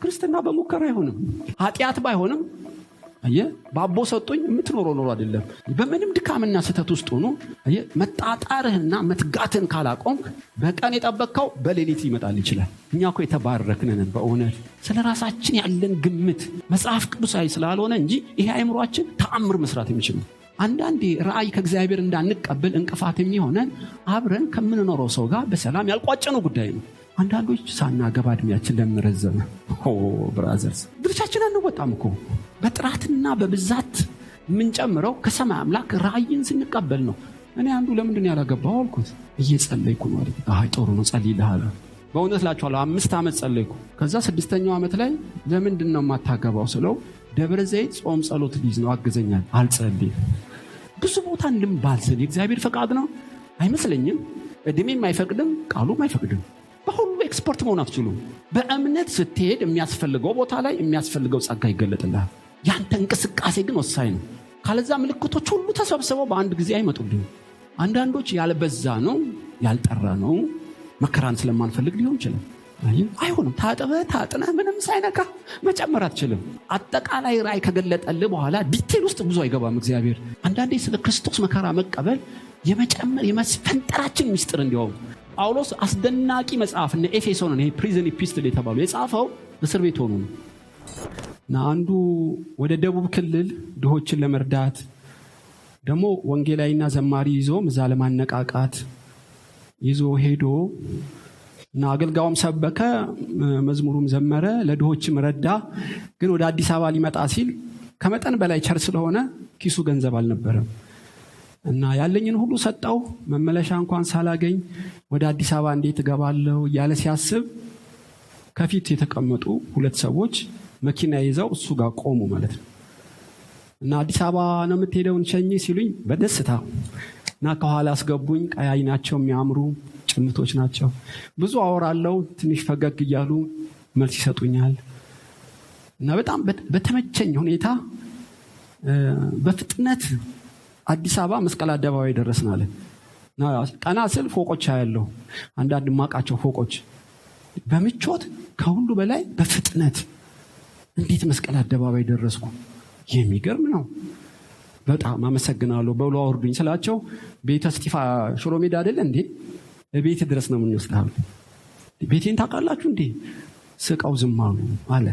ክርስትና በሙከራ አይሆንም። ኃጢአት ባይሆንም ባቦ ሰጡኝ የምትኖረው ኖሮ አይደለም። በምንም ድካምና ስህተት ውስጥ ሆኖ መጣጣርህና መትጋትን ካላቆምክ በቀን የጠበቅከው በሌሊት ይመጣል ይችላል። እኛ እኮ የተባረክነን በእውነት ስለ ራሳችን ያለን ግምት መጽሐፍ ቅዱሳዊ ስላልሆነ እንጂ ይሄ አእምሯችን ተአምር መስራት የሚችል ነው። አንዳንዴ ራእይ ከእግዚአብሔር እንዳንቀበል እንቅፋት የሚሆነን አብረን ከምንኖረው ሰው ጋር በሰላም ያልቋጨነው ጉዳይ ነው። አንዳንዶች ሳናገባ እድሜያችን ለምረዘመ ብራዘርስ ድርሻችን አንወጣም እኮ። በጥራትና በብዛት የምንጨምረው ከሰማይ አምላክ ራእይን ስንቀበል ነው። እኔ አንዱ ለምንድን ያላገባው አልኩት። እየጸለይኩ ነው አለ። አይ ጥሩ ነው ጸልይልሃል። በእውነት እላችኋለሁ 5 ዓመት ጸለይኩ። ከዛ 6ኛው ዓመት ላይ ለምንድን ነው የማታገባው ስለው ደብረ ዘይት ጾም ጸሎት ሊዝ ነው አግዘኛል። አልጸልይም። ብዙ ቦታ እንድንባልዘን የእግዚአብሔር ፈቃድ ነው አይመስለኝም። እድሜም አይፈቅድም፣ ቃሉም አይፈቅድም። በሁሉ ኤክስፐርት መሆን አትችሉም። በእምነት ስትሄድ የሚያስፈልገው ቦታ ላይ የሚያስፈልገው ጸጋ ይገለጥልሃል። ያንተ እንቅስቃሴ ግን ወሳኝ ነው። ካለዛ ምልክቶች ሁሉ ተሰብስበው በአንድ ጊዜ አይመጡልም። አንዳንዶች ያልበዛ ነው ያልጠራ ነው መከራን ስለማንፈልግ ሊሆን ይችላል። አይሆንም። ታጥነህ ምንም ሳይነካ መጨመር አትችልም። አጠቃላይ ራእይ ከገለጠልህ በኋላ ዲቴል ውስጥ ብዙ አይገባም እግዚአብሔር። አንዳንዴ ስለ ክርስቶስ መከራ መቀበል የመጨመር የመስፈንጠራችን ምስጢር እንዲያውም ጳውሎስ አስደናቂ መጽሐፍ እነ ኤፌሶንን ይሄ ፕሪዝን ኢፒስትል የተባሉ የጻፈው እስር ቤት ሆኖ ነው። እና አንዱ ወደ ደቡብ ክልል ድሆችን ለመርዳት ደግሞ ወንጌላዊና ዘማሪ ይዞ እዛ ለማነቃቃት ይዞ ሄዶ እና አገልጋዩም ሰበከ፣ መዝሙሩም ዘመረ፣ ለድሆችም ረዳ። ግን ወደ አዲስ አበባ ሊመጣ ሲል ከመጠን በላይ ቸር ስለሆነ ኪሱ ገንዘብ አልነበረም እና ያለኝን ሁሉ ሰጣው። መመለሻ እንኳን ሳላገኝ ወደ አዲስ አበባ እንዴት እገባለሁ እያለ ሲያስብ ከፊት የተቀመጡ 2 ሰዎች መኪና ይዘው እሱ ጋር ቆሙ ማለት ነው። እና አዲስ አበባ ነው የምትሄደው እንሸኝ ሲሉኝ በደስታ እና ከኋላ አስገቡኝ። ቀያይ ናቸው፣ የሚያምሩ ጭምቶች ናቸው። ብዙ አወራለሁ፣ ትንሽ ፈገግ እያሉ መልስ ይሰጡኛል። እና በጣም በተመቸኝ ሁኔታ በፍጥነት አዲስ አበባ መስቀል አደባባይ ደረስናል። ቀና ስል ፎቆች ያለው አንዳንድ ማቃቸው ፎቆች በምቾት ከሁሉ በላይ በፍጥነት እንዴት መስቀል አደባባይ ደረስኩ? የሚገርም ነው። በጣም አመሰግናለሁ ብለው አወርዱኝ ስላቸው ቤተ እስጢፋ ሽሮ ሜዳ አይደለ እንዴ? ቤት ድረስ ነው የምንወስደው። ቤቴን ታውቃላችሁ እንዴ? ስቀው ዝም አለ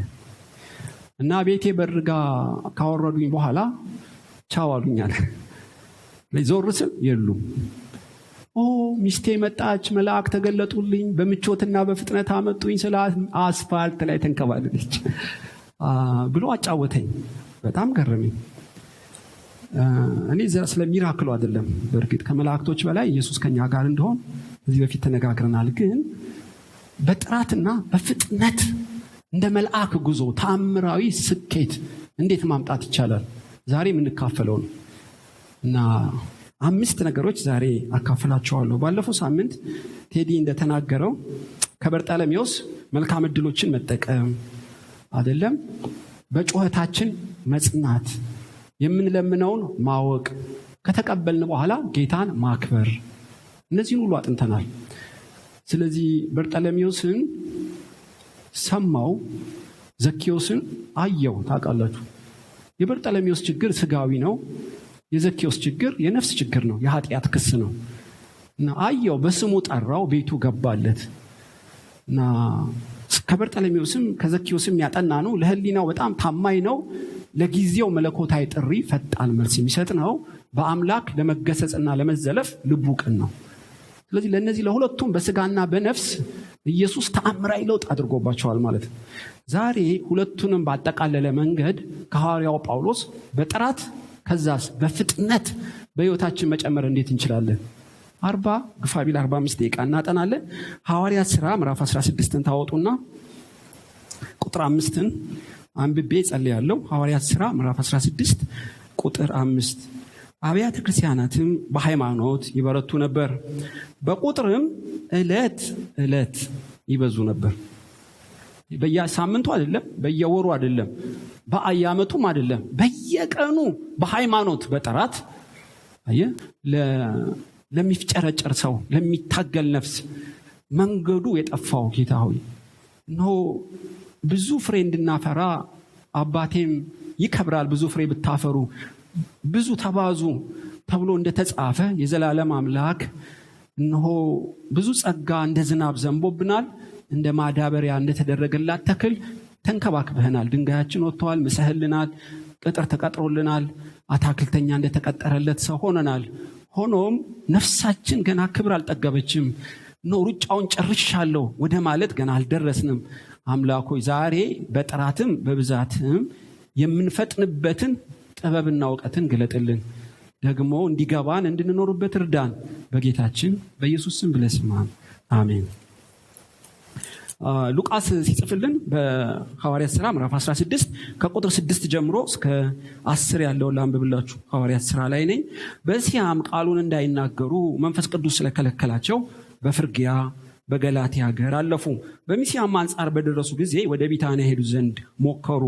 እና ቤቴ በርጋ ካወረዱኝ በኋላ ቻው አሉኛል። ዞር ስል የሉም። ሚስቴ መጣች፣ መልአክ ተገለጡልኝ፣ በምቾትና በፍጥነት አመጡኝ፣ ስለ አስፋልት ላይ ተንከባለለች ብሎ አጫወተኝ። በጣም ገረመኝ። እኔ ስለ ሚራክሉ አይደለም፣ በእርግጥ ከመላእክቶች በላይ ኢየሱስ ከኛ ጋር እንደሆን እዚህ በፊት ተነጋግረናል። ግን በጥራትና በፍጥነት እንደ መልአክ ጉዞ ተአምራዊ ስኬት እንዴት ማምጣት ይቻላል? ዛሬ የምንካፈለው ነው እና 5 ነገሮች ዛሬ አካፍላችኋለሁ። ባለፈው ሳምንት ቴዲ እንደተናገረው ከበርጠለሜዎስ መልካም ዕድሎችን መጠቀም አይደለም፣ በጩኸታችን መጽናት፣ የምንለምነውን ማወቅ፣ ከተቀበልን በኋላ ጌታን ማክበር፣ እነዚህን ሁሉ አጥንተናል። ስለዚህ በርጠለሜዎስን ሰማው፣ ዘኬዎስን አየው። ታውቃላችሁ፣ የበርጠለሜዎስ ችግር ስጋዊ ነው፣ የዘኬዎስ ችግር የነፍስ ችግር ነው፣ የኃጢአት ክስ ነው። እና አየው፣ በስሙ ጠራው፣ ቤቱ ገባለት። እና ከበርጠለሜዎስም ከዘኬዎስም ያጠና ነው። ለህሊናው በጣም ታማኝ ነው። ለጊዜው መለኮታዊ ጥሪ ፈጣን መልስ የሚሰጥ ነው። በአምላክ ለመገሰጽና ለመዘለፍ ልቡ ቅን ነው። ስለዚህ ለነዚህ ለሁለቱም በስጋና በነፍስ ኢየሱስ ተአምራዊ ለውጥ አድርጎባቸዋል ማለት ነው። ዛሬ ሁለቱንም ባጠቃለለ መንገድ ከሐዋርያው ጳውሎስ በጥራት ከዛስ በፍጥነት በህይወታችን መጨመር እንዴት እንችላለን? 40 ግፋ ቢል 45 ደቂቃ እናጠናለን። ሐዋርያት ሥራ ምዕራፍ 16ን ታወጡና ቁጥር 5ን አንብቤ ጸልያለሁ። ሐዋርያት ሥራ ምዕራፍ 16 ቁጥር 5 አብያተ ክርስቲያናትም በሃይማኖት ይበረቱ ነበር፣ በቁጥርም ዕለት ዕለት ይበዙ ነበር። በየሳምንቱ አይደለም፣ በየወሩ አይደለም፣ በየዓመቱም አይደለም፣ በየቀኑ በሃይማኖት በጥራት ለሚፍጨረጨር ሰው፣ ለሚታገል ነፍስ መንገዱ የጠፋው ጌታ ሆይ ነው ብዙ ፍሬ እንድናፈራ አባቴም ይከብራል ብዙ ፍሬ ብታፈሩ፣ ብዙ ተባዙ ተብሎ እንደተጻፈ የዘላለም አምላክ እነሆ ብዙ ጸጋ እንደ ዝናብ ዘንቦብናል፣ እንደ ማዳበሪያ እንደተደረገላት ተክል ተንከባክበህናል። ድንጋያችን ወጥተዋል፣ ምሰህልናል፣ ቅጥር ተቀጥሮልናል፣ አታክልተኛ እንደተቀጠረለት ሰው ሆነናል። ሆኖም ነፍሳችን ገና ክብር አልጠገበችም። ሩጫውን ጨርሻለሁ ወደ ማለት ገና አልደረስንም። አምላክ ሆይ ዛሬ በጥራትም በብዛትም የምንፈጥንበትን ጥበብና እውቀትን ግለጥልን፣ ደግሞ እንዲገባን እንድንኖርበት እርዳን። በጌታችን በኢየሱስ ስም ብለህ ስማን፣ አሜን። ሉቃስ ሲጽፍልን በሐዋርያት ሥራ ምዕራፍ 16 ከቁጥር 6 ጀምሮ እስከ 10 ያለውን ላንብብላችሁ። ሐዋርያት ሥራ ላይ ነኝ። በእስያም ቃሉን እንዳይናገሩ መንፈስ ቅዱስ ስለከለከላቸው በፍርግያ በገላትያ ሀገር አለፉ። በሚስያም አንጻር በደረሱ ጊዜ ወደ ቢታንያ ሄዱ ዘንድ ሞከሩ፣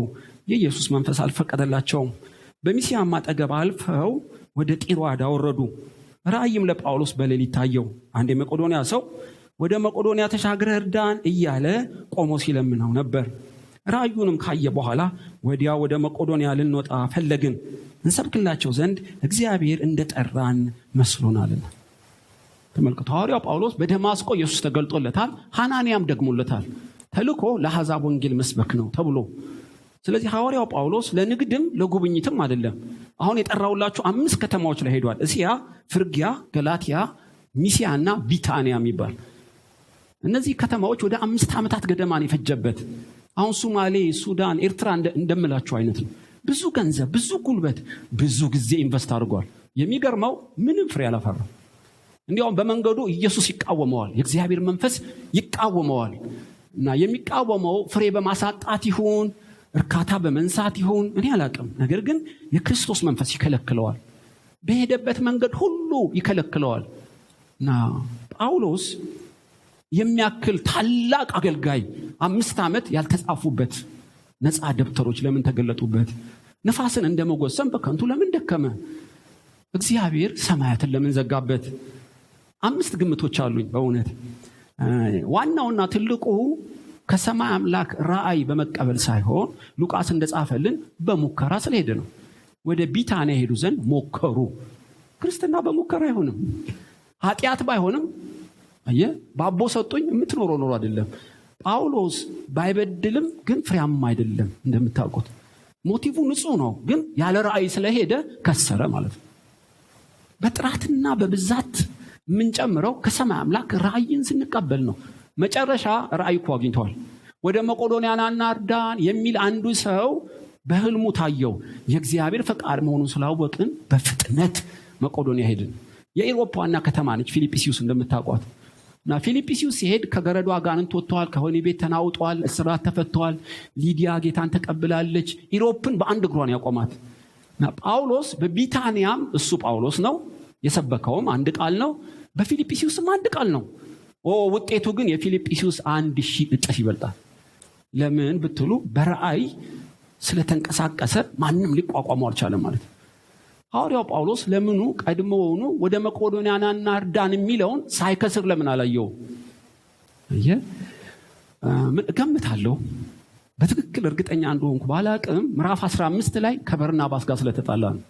የኢየሱስ መንፈስ አልፈቀደላቸውም። በሚስያም አጠገብ አልፈው ወደ ጢሮአዳ ወረዱ። ራእይም ለጳውሎስ በሌሊት ታየው። አንድ የመቄዶንያ ሰው ወደ መቄዶንያ ተሻግረህ እርዳን እያለ ቆሞ ሲለምነው ነበር። ራእዩንም ካየ በኋላ ወዲያው ወደ መቄዶንያ ልንወጣ ፈለግን፣ እንሰብክላቸው ዘንድ እግዚአብሔር እንደጠራን መስሎናልና። ተመልከቱ፣ ሐዋርያው ጳውሎስ በደማስቆ ኢየሱስ ተገልጦለታል፣ ሐናንያም ደግሞለታል። ተልኮ ለአሕዛብ ወንጌል መስበክ ነው ተብሎ። ስለዚህ ሐዋርያው ጳውሎስ ለንግድም ለጉብኝትም አይደለም። አሁን የጠራውላችሁ 5 ከተማዎች ላይ ሄዷል። እስያ፣ ፍርግያ፣ ገላትያ፣ ሚስያና ቢታንያ የሚባል እነዚህ ከተማዎች ወደ 5 ዓመታት ገደማን የፈጀበት። አሁን ሶማሌ፣ ሱዳን፣ ኤርትራ እንደምላችሁ አይነት ነው። ብዙ ገንዘብ፣ ብዙ ጉልበት፣ ብዙ ጊዜ ኢንቨስት አድርጓል። የሚገርመው ምንም ፍሬ አላፈራም። እንዲያውም በመንገዱ ኢየሱስ ይቃወመዋል፣ የእግዚአብሔር መንፈስ ይቃወመዋል። እና የሚቃወመው ፍሬ በማሳጣት ይሁን እርካታ በመንሳት ይሁን እኔ አላቅም። ነገር ግን የክርስቶስ መንፈስ ይከለክለዋል፣ በሄደበት መንገድ ሁሉ ይከለክለዋል። እና ጳውሎስ የሚያክል ታላቅ አገልጋይ 5 ዓመት ያልተጻፉበት ነፃ ደብተሮች ለምን ተገለጡበት? ነፋስን እንደመጎሰም በከንቱ ለምን ደከመ? እግዚአብሔር ሰማያትን ለምን ዘጋበት? 5 ግምቶች አሉኝ በእውነት። ዋናውና ትልቁ ከሰማይ አምላክ ራእይ በመቀበል ሳይሆን ሉቃስ እንደጻፈልን በሙከራ ስለሄደ ነው። ወደ ቢታንያ ሄዱ ዘንድ ሞከሩ። ክርስትና በሙከራ አይሆንም። ኃጢአት ባይሆንም ባቦ ሰጡኝ የምትኖረው ኖሮ አይደለም። ጳውሎስ ባይበድልም ግን ፍሬያማ አይደለም። እንደምታውቁት ሞቲቭ ንጹህ ነው፣ ግን ያለ ራእይ ስለሄደ ከሰረ ማለት ነው። በጥራትና በብዛት የምንጨምረው ከሰማይ አምላክ ራእይን ስንቀበል ነው። መጨረሻ ራእይ እኮ አግኝተዋል። ወደ መቄዶንያ ናና እርዳን የሚል አንዱ ሰው በህልሙ ታየው። የእግዚአብሔር ፈቃድ መሆኑን ስላወቅን በፍጥነት መቄዶንያ ሄድን። የኢሮፓ ዋና ከተማ ነች ፊልጵስዩስ እንደምታውቋት። እና ፊልጵስዩስ ሲሄድ ከገረዱ አጋንንት ወጥተዋል፣ ከወህኒ ቤት ተናውጠዋል፣ እስራት ተፈተዋል። ሊዲያ ጌታን ተቀብላለች። ኢሮፕን በአንድ እግሯን ያቆማት። እና ጳውሎስ በቢታንያም እሱ ጳውሎስ ነው የሰበከውም አንድ ቃል ነው፣ በፊልጵስዩስም አንድ ቃል ነው። ውጤቱ ግን የፊልጵስዩስ 1000 እጥፍ ይበልጣል። ለምን ብትሉ በራእይ ስለተንቀሳቀሰ ማንም ሊቋቋመው አልቻለም ማለት ነው። ሐዋርያው ጳውሎስ ለምኑ ቀድሞውኑ ወደ መቄዶንያ ናና እርዳን የሚለውን ሳይከስር ለምን አላየው? እገምታለሁ፣ በትክክል እርግጠኛ እንደሆንኩ ባላቅም ምዕራፍ 15 ላይ ከበርናባስ ጋር ስለተጣላ ነው።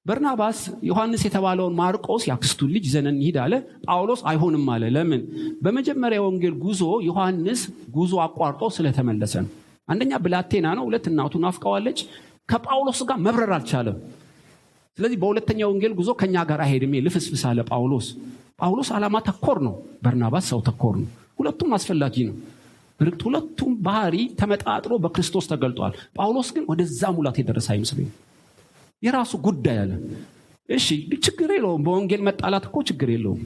በርናባስ ዮሐንስ የተባለውን ማርቆስ ያክስቱን ልጅ ይዘን እንሂድ አለ። ጳውሎስ አይሆንም አለ። ለምን? በመጀመሪያ ወንጌል ጉዞ ዮሐንስ ጉዞ አቋርጦ ስለተመለሰ ነው። አንደኛ ብላቴና ነው፣ ሁለት እናቱ ናፍቀዋለች። ከጳውሎስ ጋር መብረር አልቻለም። ስለዚህ በሁለተኛው ወንጌል ጉዞ ከኛ ጋር አይሄድም ልፍስፍስ አለ ጳውሎስ። ጳውሎስ ዓላማ ተኮር ነው፣ በርናባስ ሰው ተኮር ነው። ሁለቱም አስፈላጊ ነው። በርግጥ ሁለቱም ባህሪ ተመጣጥሮ በክርስቶስ ተገልጧል። ጳውሎስ ግን ወደዛ ሙላት የደረሰ አይመስለኝም። የራሱ ጉዳይ አለ። እሺ ችግር የለውም፣ በወንጌል መጣላት እኮ ችግር የለውም።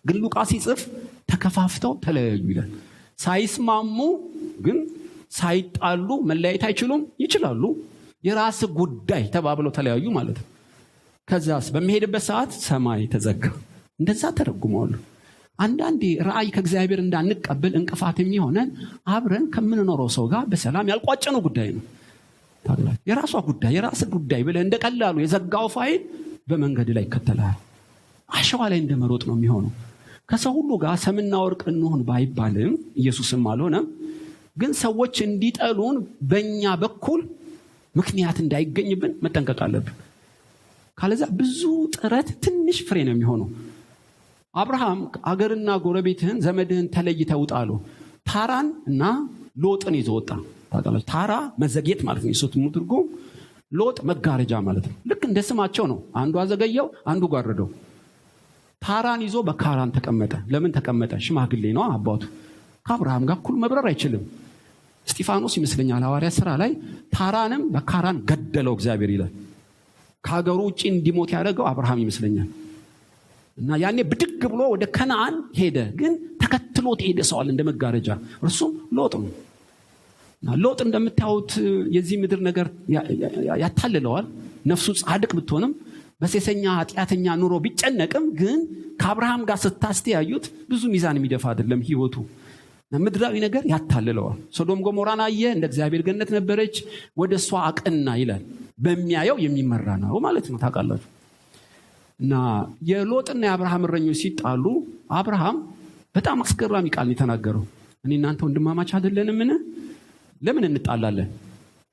ግን ሉቃስ ሲጽፍ ተከፋፍተው ተለያዩ ይላል። ሳይስማሙ ግን ሳይጣሉ መለያየት አይችሉም? ይችላሉ። የራስ ጉዳይ ተባብለው ተለያዩ ማለት ነው። ከዛስ በሚሄድበት ሰዓት ሰማይ ተዘጋ። እንደዛ ተረጉመዋል። አንዳንዴ ራእይ ከእግዚአብሔር እንዳንቀበል እንቅፋት የሚሆነን አብረን ከምንኖረው ሰው ጋር በሰላም ያልቋጨነው ጉዳይ ነው። የራሷ ጉዳይ የራስ ጉዳይ ብለህ እንደቀላሉ የዘጋው ፋይል በመንገድ ላይ ይከተላል። አሸዋ ላይ እንደመሮጥ ነው የሚሆነው። ከሰው ሁሉ ጋር ሰምና ወርቅ እንሆን ባይባልም ኢየሱስም አልሆነም። ግን ሰዎች እንዲጠሉን በእኛ በኩል ምክንያት እንዳይገኝብን መጠንቀቅ አለብን። ካለዛ ብዙ ጥረት ትንሽ ፍሬ ነው የሚሆነው። አብርሃም አገርና ጎረቤትህን ዘመድህን ተለይተህ ውጣ አለው። ታራን እና ሎጥን ይዞ ወጣ። ታውቃላችሁ፣ ታራ መዘግየት ማለት ነው። የሱት ትርጉም ሎጥ መጋረጃ ማለት ነው። ልክ እንደ ስማቸው ነው። አንዱ አዘገየው፣ አንዱ ጋረደው። ታራን ይዞ በካራን ተቀመጠ። ለምን ተቀመጠ? ሽማግሌ ነው አባቱ። ከአብርሃም ጋር እኩል መብረር አይችልም። እስጢፋኖስ ይመስለኛል ሐዋርያት ሥራ ላይ ታራንም በካራን ገደለው እግዚአብሔር ይላል። ከሀገሩ ውጭ እንዲሞት ያደረገው አብርሃም ይመስለኛል። እና ያኔ ብድግ ብሎ ወደ ከነዓን ሄደ። ግን ተከትሎት ሄደ ሰዋል እንደ መጋረጃ። እርሱም ሎጥ ነው። እና ሎጥ እንደምታዩት የዚህ ምድር ነገር ያታልለዋል። ነፍሱ ጻድቅ ብትሆንም በሴሰኛ ኃጢአተኛ ኑሮ ቢጨነቅም ግን ከአብርሃም ጋር ስታስተያዩት ብዙ ሚዛን የሚደፋ አይደለም ህይወቱ። ምድራዊ ነገር ያታልለዋል። ሶዶም ጎሞራን አየ፣ እንደ እግዚአብሔር ገነት ነበረች፣ ወደ እሷ አቀና ይላል። በሚያየው የሚመራ ነው ማለት ነው። ታውቃላችሁ። እና የሎጥና የአብርሃም እረኞች ሲጣሉ አብርሃም በጣም አስገራሚ ቃል የተናገረው፣ እኔ እናንተ ወንድማማች አይደለንምን? ለምን እንጣላለን?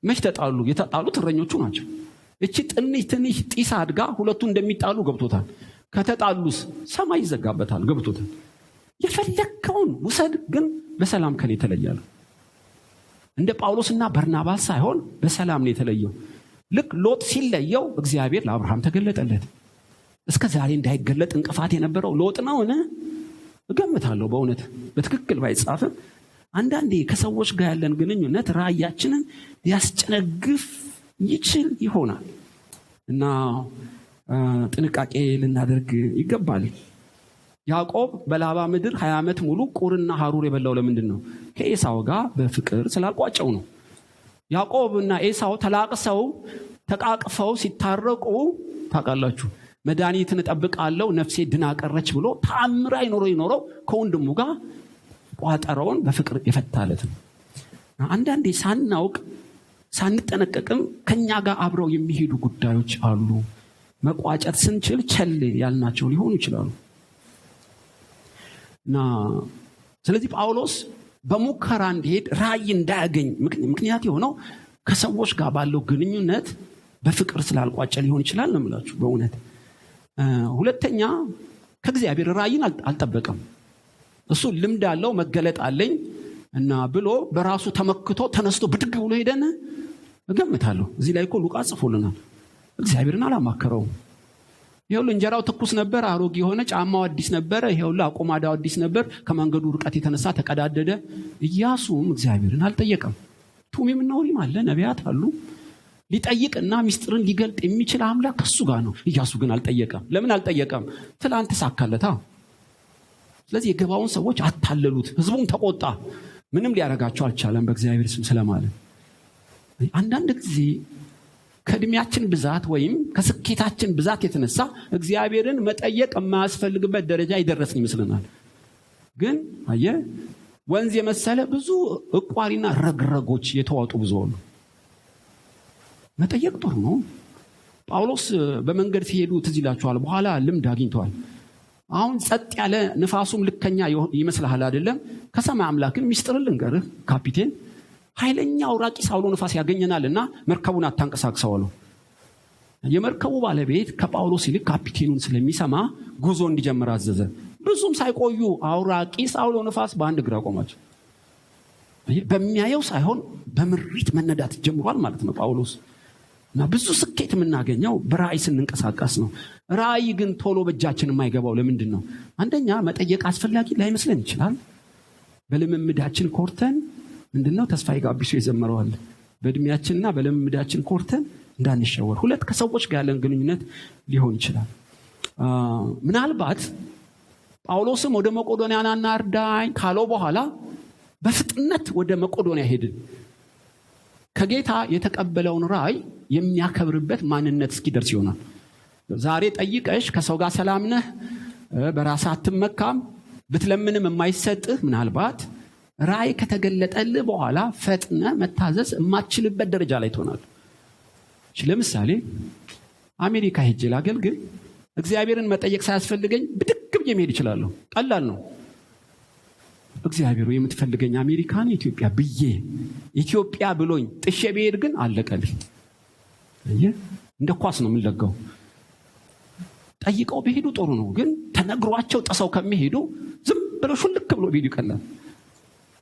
መች ተጣሉ? የተጣሉት እረኞቹ ናቸው። እቺ ትንሽ ጢስ አድጋ ሁለቱ እንደሚጣሉ ገብቶታል። ከተጣሉስ ሰማይ ይዘጋበታል ገብቶታል። የፈለከውን ውሰድ፣ ግን በሰላም ከኔ ተለያለ። እንደ ጳውሎስና በርናባስ ሳይሆን በሰላም ነው የተለየው። ልክ ሎጥ ሲለየው እግዚአብሔር ለአብርሃም ተገለጠለት። እስከ ዛሬ እንዳይገለጥ እንቅፋት የነበረው ሎጥ ነው እገምታለሁ። በእውነት በትክክል ባይጻፍም አንዳንዴ ከሰዎች ጋር ያለን ግንኙነት ራእያችንን ሊያስጨነግፍ ይችል ይሆናል እና ጥንቃቄ ልናደርግ ይገባል። ያዕቆብ በላባ ምድር 20 ዓመት ሙሉ ቁርና ሐሩር የበላው ለምንድን ነው? ከኤሳው ጋር በፍቅር ስላልቋጨው ነው። ያዕቆብና ኤሳው ተላቅሰው ተቃቅፈው ሲታረቁ ታውቃላችሁ፣ መድኃኒትን እጠብቃለሁ ነፍሴ ድና ቀረች ብሎ ተአምራ ይኖረው ከወንድሙ ጋር ቋጠረውን በፍቅር የፈታለት ነው። አንዳንዴ ሳናውቅ ሳንጠነቀቅም ከኛ ጋር አብረው የሚሄዱ ጉዳዮች አሉ። መቋጨት ስንችል ቸል ያልናቸው ሊሆኑ ይችላሉ። እና ስለዚህ ጳውሎስ በሙከራ እንዲሄድ ራእይ እንዳያገኝ ምክንያት የሆነው ከሰዎች ጋር ባለው ግንኙነት በፍቅር ስላልቋጨ ሊሆን ይችላል ነው የምላችሁ በእውነት። ሁለተኛ ከእግዚአብሔር ራእይን አልጠበቀም። እሱ ልምድ አለው፣ መገለጥ አለኝ እና ብሎ በራሱ ተመክቶ ተነስቶ ብድግ ብሎ ሄደን እገምታለሁ። እዚህ ላይ እኮ ሉቃስ ጽፎልናል። እግዚአብሔርን አላማከረውም። ይኸውልህ እንጀራው ትኩስ ነበር፣ አሮጌ የሆነ ጫማው አዲስ ነበር፣ ይኸውልህ አቆማዳው አዲስ ነበር፣ ከመንገዱ ርቀት የተነሳ ተቀዳደደ። ኢያሱም እግዚአብሔርን አልጠየቀም። ቱሚምና ኡሪም አለ፣ ነቢያት አሉ። ሊጠይቅና ሚስጥርን ሊገልጥ የሚችል አምላክ ከሱ ጋር ነው። ኢያሱ ግን አልጠየቀም። ለምን አልጠየቀም? ትላንት ሳካለታ። ስለዚህ የገባውን ሰዎች አታለሉት። ህዝቡም ተቆጣ። ምንም ሊያረጋቸው አልቻለም በእግዚአብሔር ስም ስለማለት። አንዳንድ ጊዜ ከእድሜያችን ብዛት ወይም ከስኬታችን ብዛት የተነሳ እግዚአብሔርን መጠየቅ የማያስፈልግበት ደረጃ ይደረስን ይመስለናል። ግን አየህ ወንዝ የመሰለ ብዙ እቋሪና ረግረጎች የተዋጡ ብዙ አሉ። መጠየቅ ጥሩ ነው። ጳውሎስ በመንገድ ሲሄዱ ትዝ ይላችኋል፣ በኋላ ልምድ አግኝተዋል። አሁን ጸጥ ያለ ንፋሱም ልከኛ ይመስልሃል አይደለም? ከሰማይ አምላክን ሚስጥር ልንገርህ ካፒቴን፣ ኃይለኛ አውራቂ ሳውሎ ንፋስ ያገኘናልና መርከቡን አታንቀሳቅሰው አለው። የመርከቡ ባለቤት ከጳውሎስ ይልቅ ካፒቴኑን ስለሚሰማ ጉዞ እንዲጀምር አዘዘ። ብዙም ሳይቆዩ አውራቂ ሳውሎ ንፋስ በአንድ እግር አቆማቸው። በሚያየው ሳይሆን በምሪት መነዳት ጀምሯል ማለት ነው ጳውሎስ። እና ብዙ ስኬት የምናገኘው በራእይ ስንንቀሳቀስ ነው። ራእይ ግን ቶሎ በእጃችን የማይገባው ለምንድን ነው? አንደኛ መጠየቅ አስፈላጊ ላይመስለን ይችላል። በልምምዳችን ኮርተን ምንድነው ተስፋዬ ጋቢሶ የዘመረዋል፣ በእድሜያችንና በልምምዳችን ኮርተን እንዳንሸወር። ሁለት ከሰዎች ጋር ያለን ግንኙነት ሊሆን ይችላል። ምናልባት ጳውሎስም ወደ መቄዶንያ ና እርዳኝ ካለው በኋላ በፍጥነት ወደ መቄዶንያ ሄድን። ከጌታ የተቀበለውን ራእይ የሚያከብርበት ማንነት እስኪደርስ ይሆናል። ዛሬ ጠይቀሽ ከሰው ጋር ሰላም ነህ፣ በራስህ አትመካም፣ ብትለምንም የማይሰጥህ ምናልባት ራእይ ከተገለጠልህ በኋላ ፈጥነ መታዘዝ የማትችልበት ደረጃ ላይ ትሆናል። ለምሳሌ አሜሪካ ሄጄ ላገልግል፣ እግዚአብሔርን መጠየቅ ሳያስፈልገኝ ብድግ ብዬ መሄድ እችላለሁ። ቀላል ነው። እግዚአብሔር የምትፈልገኝ አሜሪካ ነው ኢትዮጵያ ብዬ ኢትዮጵያ ብሎኝ ጥሼ ብሄድ ግን አለቀልኝ። እንደ ኳስ ነው የምንለጋው። ጠይቀው በሄዱ ጥሩ ነው፣ ግን ተነግሯቸው ጥሰው ከሚሄዱ ዝም ብለው ሹልክ ብሎ ቢሄዱ ይቀላል።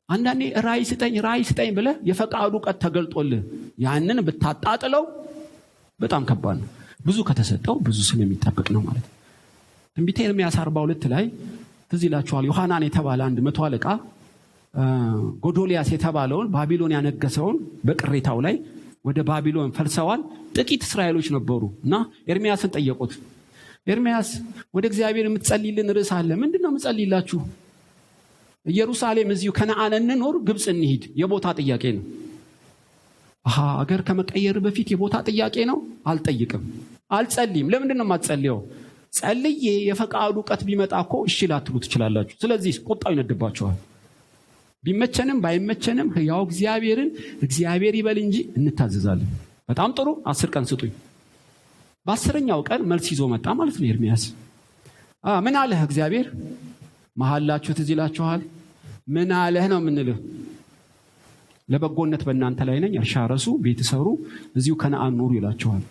አንዳንዴ ራእይ ስጠኝ ብለህ የፈቃዱ ቀን ተገልጦልህ ያንን ብታጣጥለው በጣም ከባድ ነው። ብዙ ከተሰጠው ብዙ ስለሚጠብቅ ነው ማለት ነው። ትንቢተ ኤርምያስ 42 ላይ ትዝ ይላችኋል። ዮሐናን የተባለ አንድ 100 አለቃ ጎዶልያስ የተባለውን ባቢሎን ያነገሰውን በቅሬታው ላይ ወደ ባቢሎን ፈልሰዋል። ጥቂት እስራኤሎች ነበሩ እና ኤርምያስን ጠየቁት። ኤርምያስ ወደ እግዚአብሔር የምትጸልይልን ርዕስ አለ። ምንድነው የምጸልይላችሁ? ኢየሩሳሌም እዚሁ ከነዓን እንኖር ግብፅ እንሂድ? የቦታ ጥያቄ ነው። አገር ከመቀየር በፊት የቦታ ጥያቄ ነው። አልጠይቅም፣ አልጸልይም። ለምንድነው የማትጸልየው? ጸልዬ የፈቃዱ ቀት ቢመጣ እኮ እሺ ላትሉ ትችላላችሁ። ስለዚህ ቁጣው ይነድባችኋል። ቢመቸንም ባይመቸንም ያው እግዚአብሔር ይበል እንጂ እንታዘዛለን። በጣም ጥሩ 10 ቀን ስጡኝ። በ10ኛው ቀን መልስ ይዞ መጣ ማለት ነው ኤርምያስ። ምን አለህ እግዚአብሔር? መሐላችሁ ትዝ ይላችኋል። ምን አለህ ነው የምንልህ? ለበጎነት በእናንተ ላይ ነኝ፣ እርሻ ረሱ፣ ቤት ሰሩ፣ እዚሁ ከነዓን ኑሩ ይላችኋል።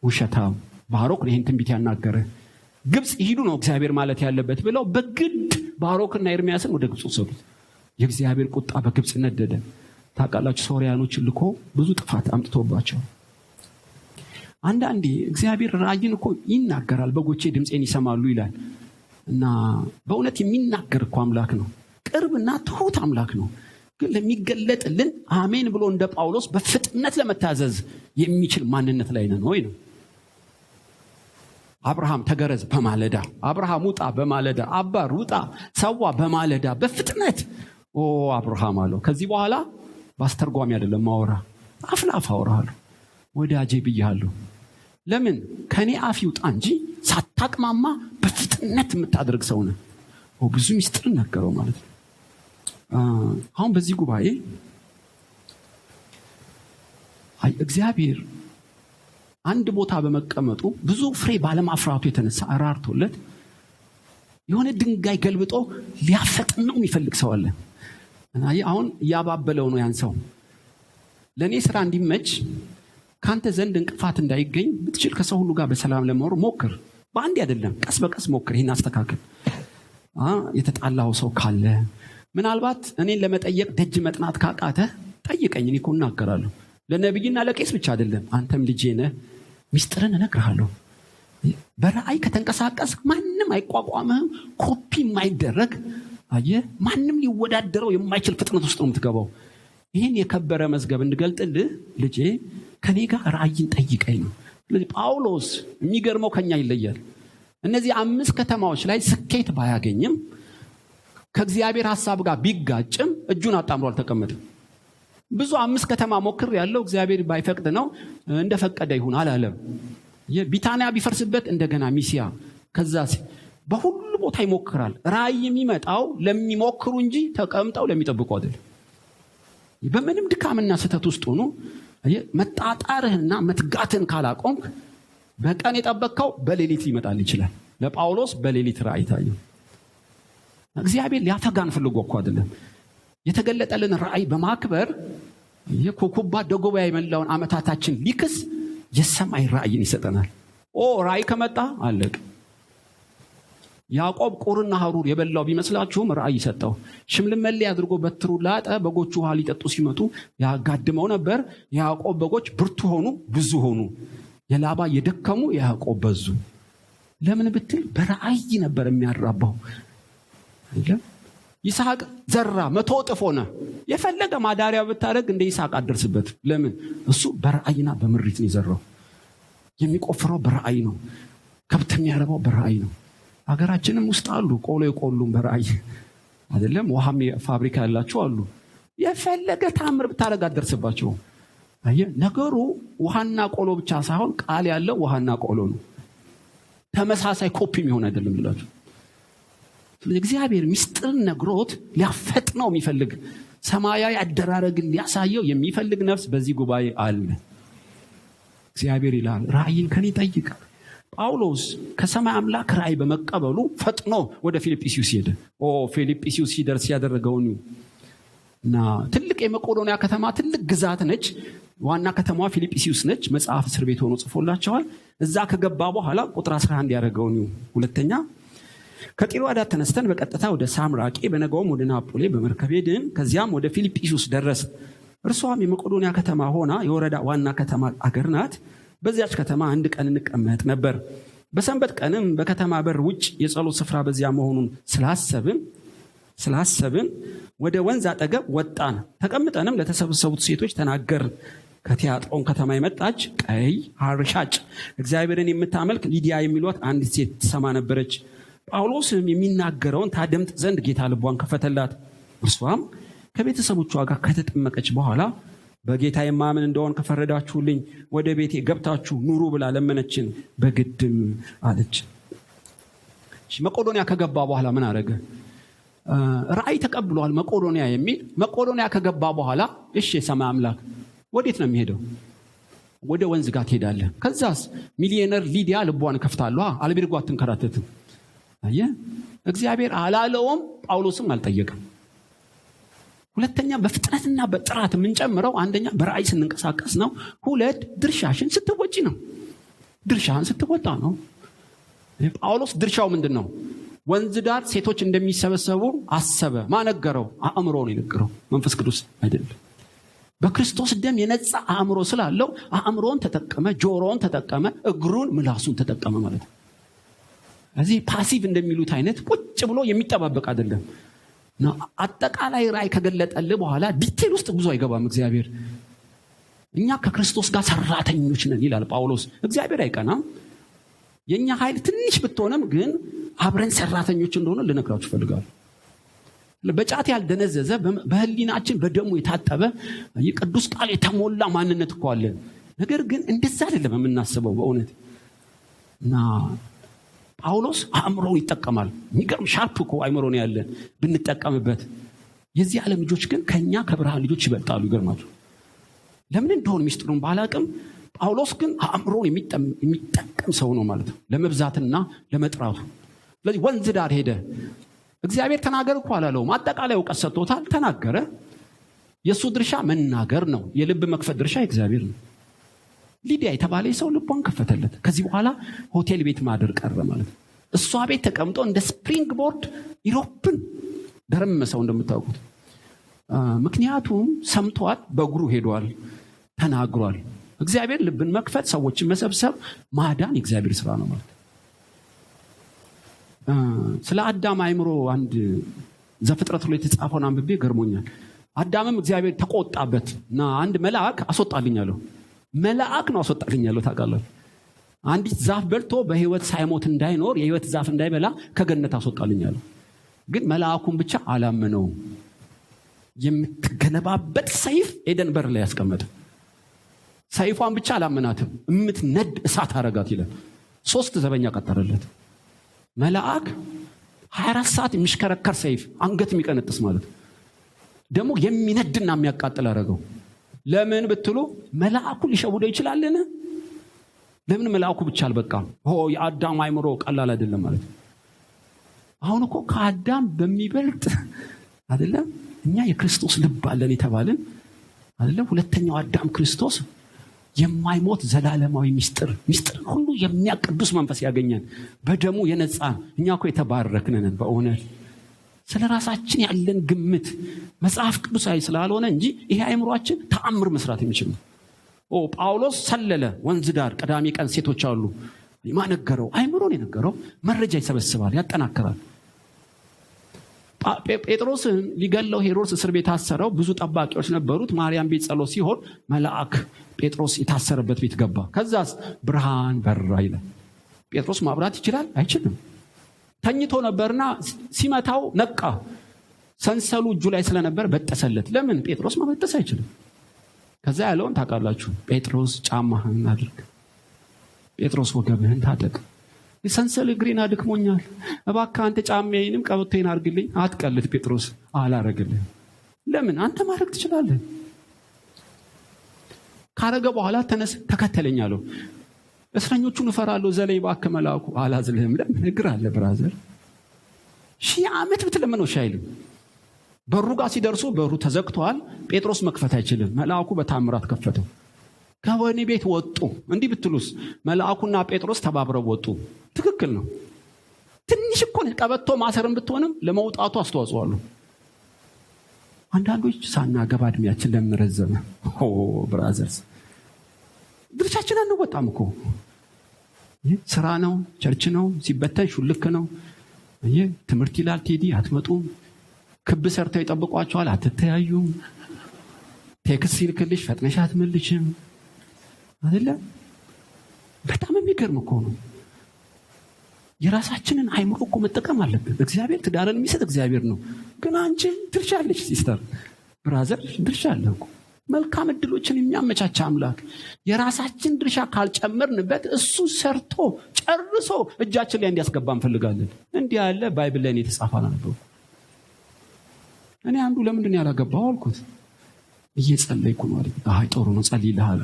ውሸታም ባሮክ ይህን ትንቢት ያናገረ ግብፅ ይሄዱ ነው እግዚአብሔር ማለት ያለበት ብለው በግድ ባሮክና ኤርምያስን ወደ ግብፅ ወሰዱት። የእግዚአብሔር ቁጣ በግብፅ ነደደ። ታውቃላችሁ፣ ሶርያኖችን ልኮ ብዙ ጥፋት አምጥቶባቸው። አንዳንዴ እግዚአብሔር ራእይን እኮ ይናገራል። በጎቼ ድምፄን ይሰማሉ ይላል እና በእውነት የሚናገር እኮ አምላክ ነው። ቅርብና ትሁት አምላክ ነው። ግን ለሚገለጥልን አሜን ብሎ እንደ ጳውሎስ በፍጥነት ለመታዘዝ የሚችል ማንነት ላይ ነን ወይ ነው። አብርሃም ተገረዝ በማለዳ፣ አብርሃም ውጣ በማለዳ፣ አባር ውጣ ሰዋ በማለዳ በፍጥነት አብርሃም አለው። ከዚህ በኋላ በአስተርጓሚ አይደለም ማወራ፣ አፍላፍ አወራለሁ፣ ወዳጄ ብያለሁ። ለምን ከኔ አፍ ይውጣ እንጂ ሳታቅማማ በፍጥነት የምታደርግ ሰው ነህ። ብዙ ሚስጥር ነገረው ማለት ነው። አሁን በዚህ ጉባኤ እግዚአብሔር አንድ ቦታ በመቀመጡ ብዙ ፍሬ ባለማፍራቱ የተነሳ አራርቶለት የሆነ ድንጋይ ገልብጦ ሊያፈጥነው የሚፈልግ ሰው አለ። አሁን እያባበለው ነው ያን ሰው። ለእኔ ስራ እንዲመች ካንተ ዘንድ እንቅፋት እንዳይገኝ ብትችል ከሰው ሁሉ ጋር በሰላም ለመኖር ሞክር። በአንድ አይደለም፣ ቀስ በቀስ ሞክር። ይህን አስተካክል። የተጣላው ሰው ካለ ምናልባት እኔን ለመጠየቅ ደጅ መጥናት ካቃተ ጠይቀኝ፣ እኔ እኮ እናገራለሁ። ለነብይና ለቄስ ብቻ አይደለም፣ አንተም ልጄ ነህ፣ ሚስጥርን እነግርሃለሁ። በራእይ ከተንቀሳቀስ ማንም አይቋቋምህም። ኮፒ የማይደረግ ማንም ሊወዳደረው የማይችል ፍጥነት ውስጥ ነው የምትገባው። ይህን የከበረ መዝገብ እንድገልጥልህ ልጄ ከኔ ጋር ራእይን ጠይቀኝ ነው። ስለዚህ ጳውሎስ የሚገርመው ከኛ ይለያል። እነዚህ 5 ከተማዎች ላይ ስኬት ባያገኝም ከእግዚአብሔር ሐሳብ ጋር ቢጋጭም እጁን አጣምሮ አልተቀመጠም። ብዙ 5 ከተማ ሞክር ያለው እግዚአብሔር ባይፈቅድ ነው፣ እንደፈቀደ ይሁን አላለም። ቢታንያ ቢፈርስበት እንደገና ሚስያ፣ ከዛ በሁሉ ቦታ ይሞክራል። ራእይ የሚመጣው ለሚሞክሩ እንጂ ተቀምጠው ለሚጠብቁ አይደለም። በምንም ድካምና ስህተት ውስጥ ሆኖ መጣጣርህና መትጋትን ካላቆምክ በቀን የጠበቅከው በሌሊት ሊመጣል ይችላል። ለጳውሎስ በሌሊት ራእይ ታየው። እግዚአብሔር ሊያፈጋን ፈልጎ እኮ አይደለም። የተገለጠልን ራእይ በማክበር የኮኩባ ደጎባ የመላውን ዓመታታችን ሊክስ የሰማይ ራእይን ይሰጠናል። ራእይ ከመጣ አለቅ። ያዕቆብ ቁርና ሐሩር የበላው ቢመስላችሁም ራእይ ሰጠው። ሽምልመሌ አድርጎ በትሩ ላጠ። በጎቹ ውሃ ሊጠጡ ሲመጡ ያጋድመው ነበር። የያዕቆብ በጎች ብርቱ ሆኑ፣ ብዙ ሆኑ። የላባ የደከሙ የያዕቆብ በዙ። ለምን ብትል በራእይ ነበር የሚያራባው። ይስሐቅ ዘራ 100 እጥፍ ሆነ። የፈለገ ማዳሪያ ብታደርግ እንደ ይስሐቅ አደርስበት። ለምን? እሱ በራእይና በምሪት ነው የዘራው። የሚቆፍረው በራእይ ነው። ከብት የሚያረባው በራእይ ነው። ሀገራችንም ውስጥ አሉ ቆሎ የቆሉም በራእይ አይደለም። ውሃም ፋብሪካ ያላቸው አሉ። የፈለገ ታምር ብታደርግ አደርስባቸው። ነገሩ ውሃና ቆሎ ብቻ ሳይሆን ቃል ያለው ውሃና ቆሎ ነው። ተመሳሳይ ኮፒ የሚሆን አይደለም ብላችሁ። ስለዚህ እግዚአብሔር ሚስጥርን ነግሮት ሊያፈጥነው የሚፈልግ ሰማያዊ አደራረግን ሊያሳየው የሚፈልግ ነፍስ በዚህ ጉባኤ አለ። እግዚአብሔር ይላል ራእይን ከኔ ጠይቅ። ጳውሎስ ከሰማይ አምላክ ራእይ በመቀበሉ ፈጥኖ ወደ ፊልጵስዩስ ሄደ። ፊልጵስዩስ ሲደርስ ያደረገውን እና ትልቅ የመቄዶንያ ከተማ ትልቅ ግዛት ነች። ዋና ከተማዋ ፊልጵስዩስ ነች። መጽሐፍ እስር ቤት ሆኖ ጽፎላቸዋል። እዛ ከገባ በኋላ ቁጥር 11 ያደረገውን ሁለተኛ ከጢሮአዳ ተነስተን በቀጥታ ወደ ሳምራቄ በነጋውም ወደ ናፖሌ በመርከብ ሄድን። ከዚያም ወደ ፊልጵስዩስ ደረስ። እርሷም የመቄዶንያ ከተማ ሆና የወረዳ ዋና ከተማ አገር ናት። በዚያች ከተማ አንድ ቀን እንቀመጥ ነበር። በሰንበት ቀንም በከተማ በር ውጭ የጸሎት ስፍራ በዚያ መሆኑን ስላሰብን ወደ ወንዝ አጠገብ ወጣን። ተቀምጠንም ለተሰበሰቡት ሴቶች ተናገርን። ከቲያጥሮን ከተማ የመጣች ቀይ ሐር ሻጭ እግዚአብሔርን የምታመልክ ሊዲያ የሚሏት አንዲት ሴት ትሰማ ነበረች። ጳውሎስም የሚናገረውን ታደምጥ ዘንድ ጌታ ልቧን ከፈተላት። እርሷም ከቤተሰቦቿ ጋር ከተጠመቀች በኋላ በጌታ የማምን እንደሆን ከፈረዳችሁልኝ ወደ ቤቴ ገብታችሁ ኑሩ ብላ ለመነችን። በግድም አለች። መቄዶንያ ከገባ በኋላ ምን አደረገ? ራእይ ተቀብሏል። መቄዶንያ ከገባ በኋላ እሺ የሰማይ አምላክ ወዴት ነው የሚሄደው? ወደ ወንዝ ጋር ትሄዳለህ። ከዛስ ሚሊዮነር ሊዲያ ልቧን ከፍታለሁ። አልቤርጎ አትንከራተትም። አየህ፣ እግዚአብሔር አላለውም፣ ጳውሎስም አልጠየቅም። ሁለተኛ በፍጥነትና በጥራት የምንጨምረው አንደኛ በራእይ ስንንቀሳቀስ ነው። ሁለት ድርሻሽን ስትወጪ ነው። ድርሻህን ስትወጣ ነው። ጳውሎስ ድርሻው ምንድን ነው? ወንዝ ዳር ሴቶች እንደሚሰበሰቡ አሰበ። ማነገረው? አእምሮ ነው የነገረው፣ መንፈስ ቅዱስ አይደለም። በክርስቶስ ደም የነጻ አእምሮ ስላለው አእምሮን ተጠቀመ፣ ጆሮን ተጠቀመ፣ እግሩን ምላሱን ተጠቀመ ማለት ነው። እዚህ ፓሲቭ እንደሚሉት አይነት ቁጭ ብሎ የሚጠባበቅ አይደለም። አጠቃላይ ራእይ ከገለጠልህ በኋላ ዲቴል ውስጥ ብዙ አይገባም እግዚአብሔር። እኛ ከክርስቶስ ጋር ሰራተኞች ነን ይላል ጳውሎስ። እግዚአብሔር አይቀናም። የኛ ኃይል ትንሽ ብትሆንም ግን አብረን ሰራተኞች እንደሆነ ልነግራችሁ ፈልጋለሁ። በጫት ያልደነዘዘ በህሊናችን በደሙ የታጠበ የቅዱስ ቃል የተሞላ ማንነት እኮ አለን። ነገር ግን እንደዛ አይደለም የምናስበው በእውነት። እና ጳውሎስ አእምሮውን ይጠቀማል። የሚገርም ሻርፕ እኮ አእምሮ ነው ያለን ብንጠቀምበት። የዚህ ዓለም ልጆች ግን ከኛ ከብርሃን ልጆች ይበልጣሉ። ይገርማችሁ። ለምን እንደሆነ ሚስጥሩን ባላቅም ጳውሎስ ግን አእምሮውን የሚጠቀም ሰው ነው ማለት ነው፣ ለመብዛትና ለመጥራቱ። ስለዚህ ወንዝ ዳር ሄደ። እግዚአብሔር ተናገር እኮ አላለውም። አጠቃላይ እውቀት ሰጥቶታል፣ ተናገረ። የእሱ ድርሻ መናገር ነው። የልብ መክፈት ድርሻ እግዚአብሔር ነው። ሊዲያ የተባለ ሰው ልቧን ከፈተለት። ከዚህ በኋላ ሆቴል ቤት ማደር ቀረ ማለት ነው። እሷ ቤት ተቀምጦ እንደ ስፕሪንግ ቦርድ ዩሮፕን ደረመሰው እንደምታውቁት። ምክንያቱም ሰምቷል፣ በእግሩ ሄዷል፣ ተናግሯል። እግዚአብሔር ልብን መክፈት፣ ሰዎችን መሰብሰብ፣ ማዳን የእግዚአብሔር ስራ ነው ማለት ነው። ስለ አዳም አእምሮ አንድ ዘፍጥረት ላይ የተጻፈውን አንብቤ ገርሞኛል። አዳምም እግዚአብሔር ተቆጣበት እና አንድ መልአክ አስወጣልኝ አለው። መልአክ ነው አስወጣልኝ አለው። ታውቃላችሁ፣ አንዲት ዛፍ በልቶ በህይወት ሳይሞት እንዳይኖር የህይወት ዛፍ እንዳይበላ ከገነት አስወጣልኝ አለው። ግን መልአኩን ብቻ አላመነውም። የምትገለባበት ሰይፍ ኤደን በር ላይ ያስቀመጠ። ሰይፏን ብቻ አላመናትም፣ የምትነድ እሳት አረጋት ይላል። 3 ዘበኛ ቀጠረለት። መልአክ 24 ሰዓት የሚሽከረከር ሰይፍ፣ አንገት የሚቀነጥስ ማለት ደግሞ የሚነድና የሚያቃጥል አረገው። ለምን ብትሉ መልአኩ ሊሸውደው ይችላልን? ለምን መልአኩ ብቻ አልበቃም? የአዳም አእምሮ ቀላል አይደለም ማለት ነው። አሁን እኮ ከአዳም በሚበልጥ አይደለም እኛ የክርስቶስ ልብ አለን የተባልን አይደለም። ሁለተኛው አዳም ክርስቶስ የማይሞት ዘላለማዊ ሚስጥር ሁሉ የሚያቅዱስ መንፈስ ያገኛል፣ በደሙ የነጻን። እኛ እኮ የተባረክነን በእውነት። ስለ ራሳችን ያለን ግምት መጽሐፍ ቅዱሳዊ ስላልሆነ እንጂ ይሄ አእምሮአችን ተአምር መስራት የሚችል ነው። ጳውሎስ ሰለለ ወንዝ ዳር። ቅዳሜ ቀን ሴቶች አሉ። ማነገረው አእምሮን የነገረው መረጃ ይሰበስባል፣ ያጠናክራል። ጴጥሮስን ሊገለው ሄሮድስ እስር ቤት አሰረው። ብዙ ጠባቂዎች ነበሩት። ማርያም ቤት ጸሎት ሲሆን መልአክ ጴጥሮስ የታሰረበት ቤት ገባ። ከዛስ ብርሃን በራ ይላል። ጴጥሮስ ማብራት ይችላል? አይችልም። ተኝቶ ነበርና ሲመታው ነቃ። ሰንሰሉ እጁ ላይ ስለነበር በጠሰለት። ለምን? ጴጥሮስ መበጠስ አይችልም። ከዛ ያለውን ታውቃላችሁ። ጴጥሮስ ጫማህን አድርግ፣ ጴጥሮስ ወገብህን ታጠቅ፣ ሰንሰል እግሬን አድክሞኛል፣ እባክህ አንተ ጫማዬንም ቀበቶዬን አድርግልኝ። አትቀልድ ጴጥሮስ። አላረግልህ። ለምን? አንተ ማድረግ ትችላለህ። ካረገ በኋላ ተነስ ተከተለኝ አለው። እስረኞቹን እፈራለሁ ዘለይ እባክህ መልአኩ። አላዝልህም ለምን እግር አለ ብራዘር። 1000 ዓመት ብትለምነው አይልም። በሩ ጋር ሲደርሱ በሩ ተዘግቷል። ጴጥሮስ መክፈት አይችልም። መልአኩ በታምራት ከፈተው። ከወህኒ ቤት ወጡ። እንዲህ ብትሉስ መልአኩና ጴጥሮስ ተባብረው ወጡ። ትክክል ነው። ትንሽ እኮ ቀበቶ ማሰርም ብትሆንም ለመውጣቱ አስተዋጽኦ አለው። አንዳንዶች ሳናገባ እድሜያችን ለምን ረዘመ? ብራዘርስ ድርሻችን አንወጣም እኮ። ስራ ነው፣ ቸርች ነው፣ ሲበተን ሹልክ ነው። ትምህርት ይላል ቴዲ አትመጡም። ክብ ሰርተው ይጠብቋቸዋል፣ አትተያዩም። ቴክስት ሲልክልሽ ፈጥነሽ አትመልሽም አይደለ? በጣም የሚገርም እኮ ነው። የራሳችንን አይምሮ እኮ መጠቀም አለብን። እግዚአብሔር ትዳርን የሚሰጥ እግዚአብሔር ነው። ግን አንቺ ድርሻ አለሽ ሲስተር፣ ብራዘር ድርሻ አለ እኮ። መልካም እድሎችን የሚያመቻች አምላክ። የራሳችን ድርሻ ካልጨመርንበት እሱ ሰርቶ ጨርሶ እጃችን ላይ እንዲያስገባ እንፈልጋለን። እንዲህ ያለ ባይብል ላይ የተጻፈ ነው። እኔ አንዱ ለምንድን ያላገባው አልኩት። እየጸለይኩ ነው አለ። አይ ጥሩ ነው ጸልይልሃል።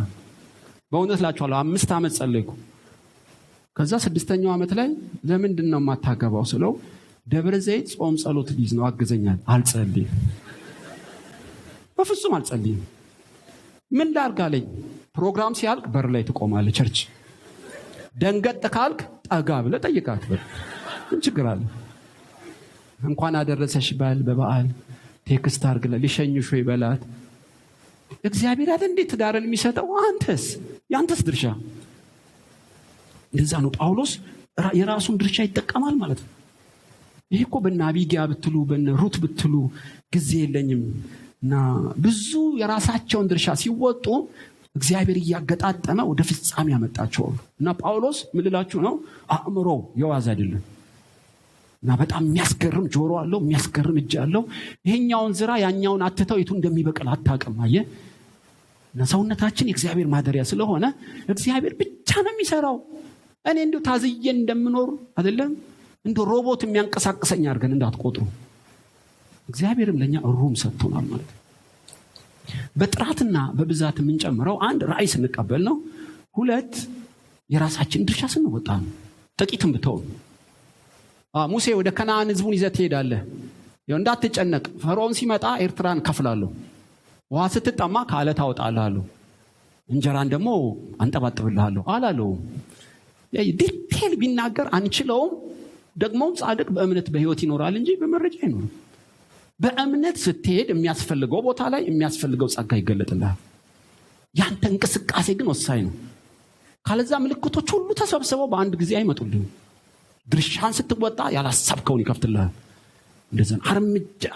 በእውነት እላችኋለሁ 5 ዓመት ጸለይኩ። ከዛ 6ኛው ዓመት ላይ ለምንድን ነው የማታገባው ስለው ደብረ ዘይት ጾም ጸሎት ሊዝ ነው አግዘኛል። አልጸልይም፣ በፍጹም አልጸልይም። ምን ላድርግ አለኝ። ፕሮግራም ሲያልቅ በር ላይ ትቆማለህ ቸርች። ደንገጥ ካልክ ጠጋ ብለህ ጠይቃት። ምን ችግር አለ? እንኳን አደረሰሽ ባል በበዓል ቴክስት አድርግለት ሊሸኝሽ ይበላት። እግዚአብሔር አይደል እንዴ ትዳርን የሚሰጠው? ያንተስ ድርሻ እንደዛ ነው። ጳውሎስ የራሱን ድርሻ ይጠቀማል ማለት ነው። ይሄ እኮ በእነ አቢግያ ብትሉ በእነ ሩት ብትሉ ጊዜ የለኝም እና ብዙ የራሳቸውን ድርሻ ሲወጡ እግዚአብሔር እያገጣጠመ ወደ ፍጻሜ ያመጣቸው እና ጳውሎስ ምን ልላችሁ ነው? አእምሮ የዋዝ አይደለም እና በጣም የሚያስገርም ጆሮ አለው፣ የሚያስገርም እጅ አለው። ይሄኛውን ዝራ ያኛውን አትተው የቱ እንደሚበቅል አታውቅም። አየህ፣ እና ሰውነታችን የእግዚአብሔር ማደሪያ ስለሆነ እግዚአብሔር ብቻ ነው የሚሰራው። እኔ እንደው ታዝዬ እንደምኖር አይደለም፣ እንደው ሮቦት የሚያንቀሳቅሰኝ አድርገን እንዳትቆጥሩ። እግዚአብሔርም ለኛ ሩም ሰጥቶናል ማለት ነው። በጥራትና በብዛት የምንጨምረው 1 ራእይ ስንቀበል ነው። 2 የራሳችን ድርሻ ስንወጣ ነው። ጥቂትም ብተው ሙሴ ወደ ከነዓን ህዝቡን ይዘህ ትሄዳለህ፣ እንዳትጨነቅ፣ ፈርዖን ሲመጣ ኤርትራን ከፍላለሁ፣ ውሃ ስትጠማ ከአለት አወጣልሃለሁ፣ እንጀራን ደግሞ አንጠባጥብልሃለሁ አላለው። ዲቴል ቢናገር አንችለውም። ደግሞ ጻድቅ በእምነት በህይወት ይኖራል እንጂ በመረጃ አይኖርም። በእምነት ስትሄድ የሚያስፈልገው ቦታ ላይ የሚያስፈልገው ጸጋ ይገለጥልሃል። ያንተ እንቅስቃሴ ግን ወሳኝ ነው። ካለዛ ምልክቶች ሁሉ ተሰብስበው በአንድ ጊዜ አይመጡልህም። ድርሻን ስትወጣ ያላሰብከውን ይከፍትልሃል። እንደዚህ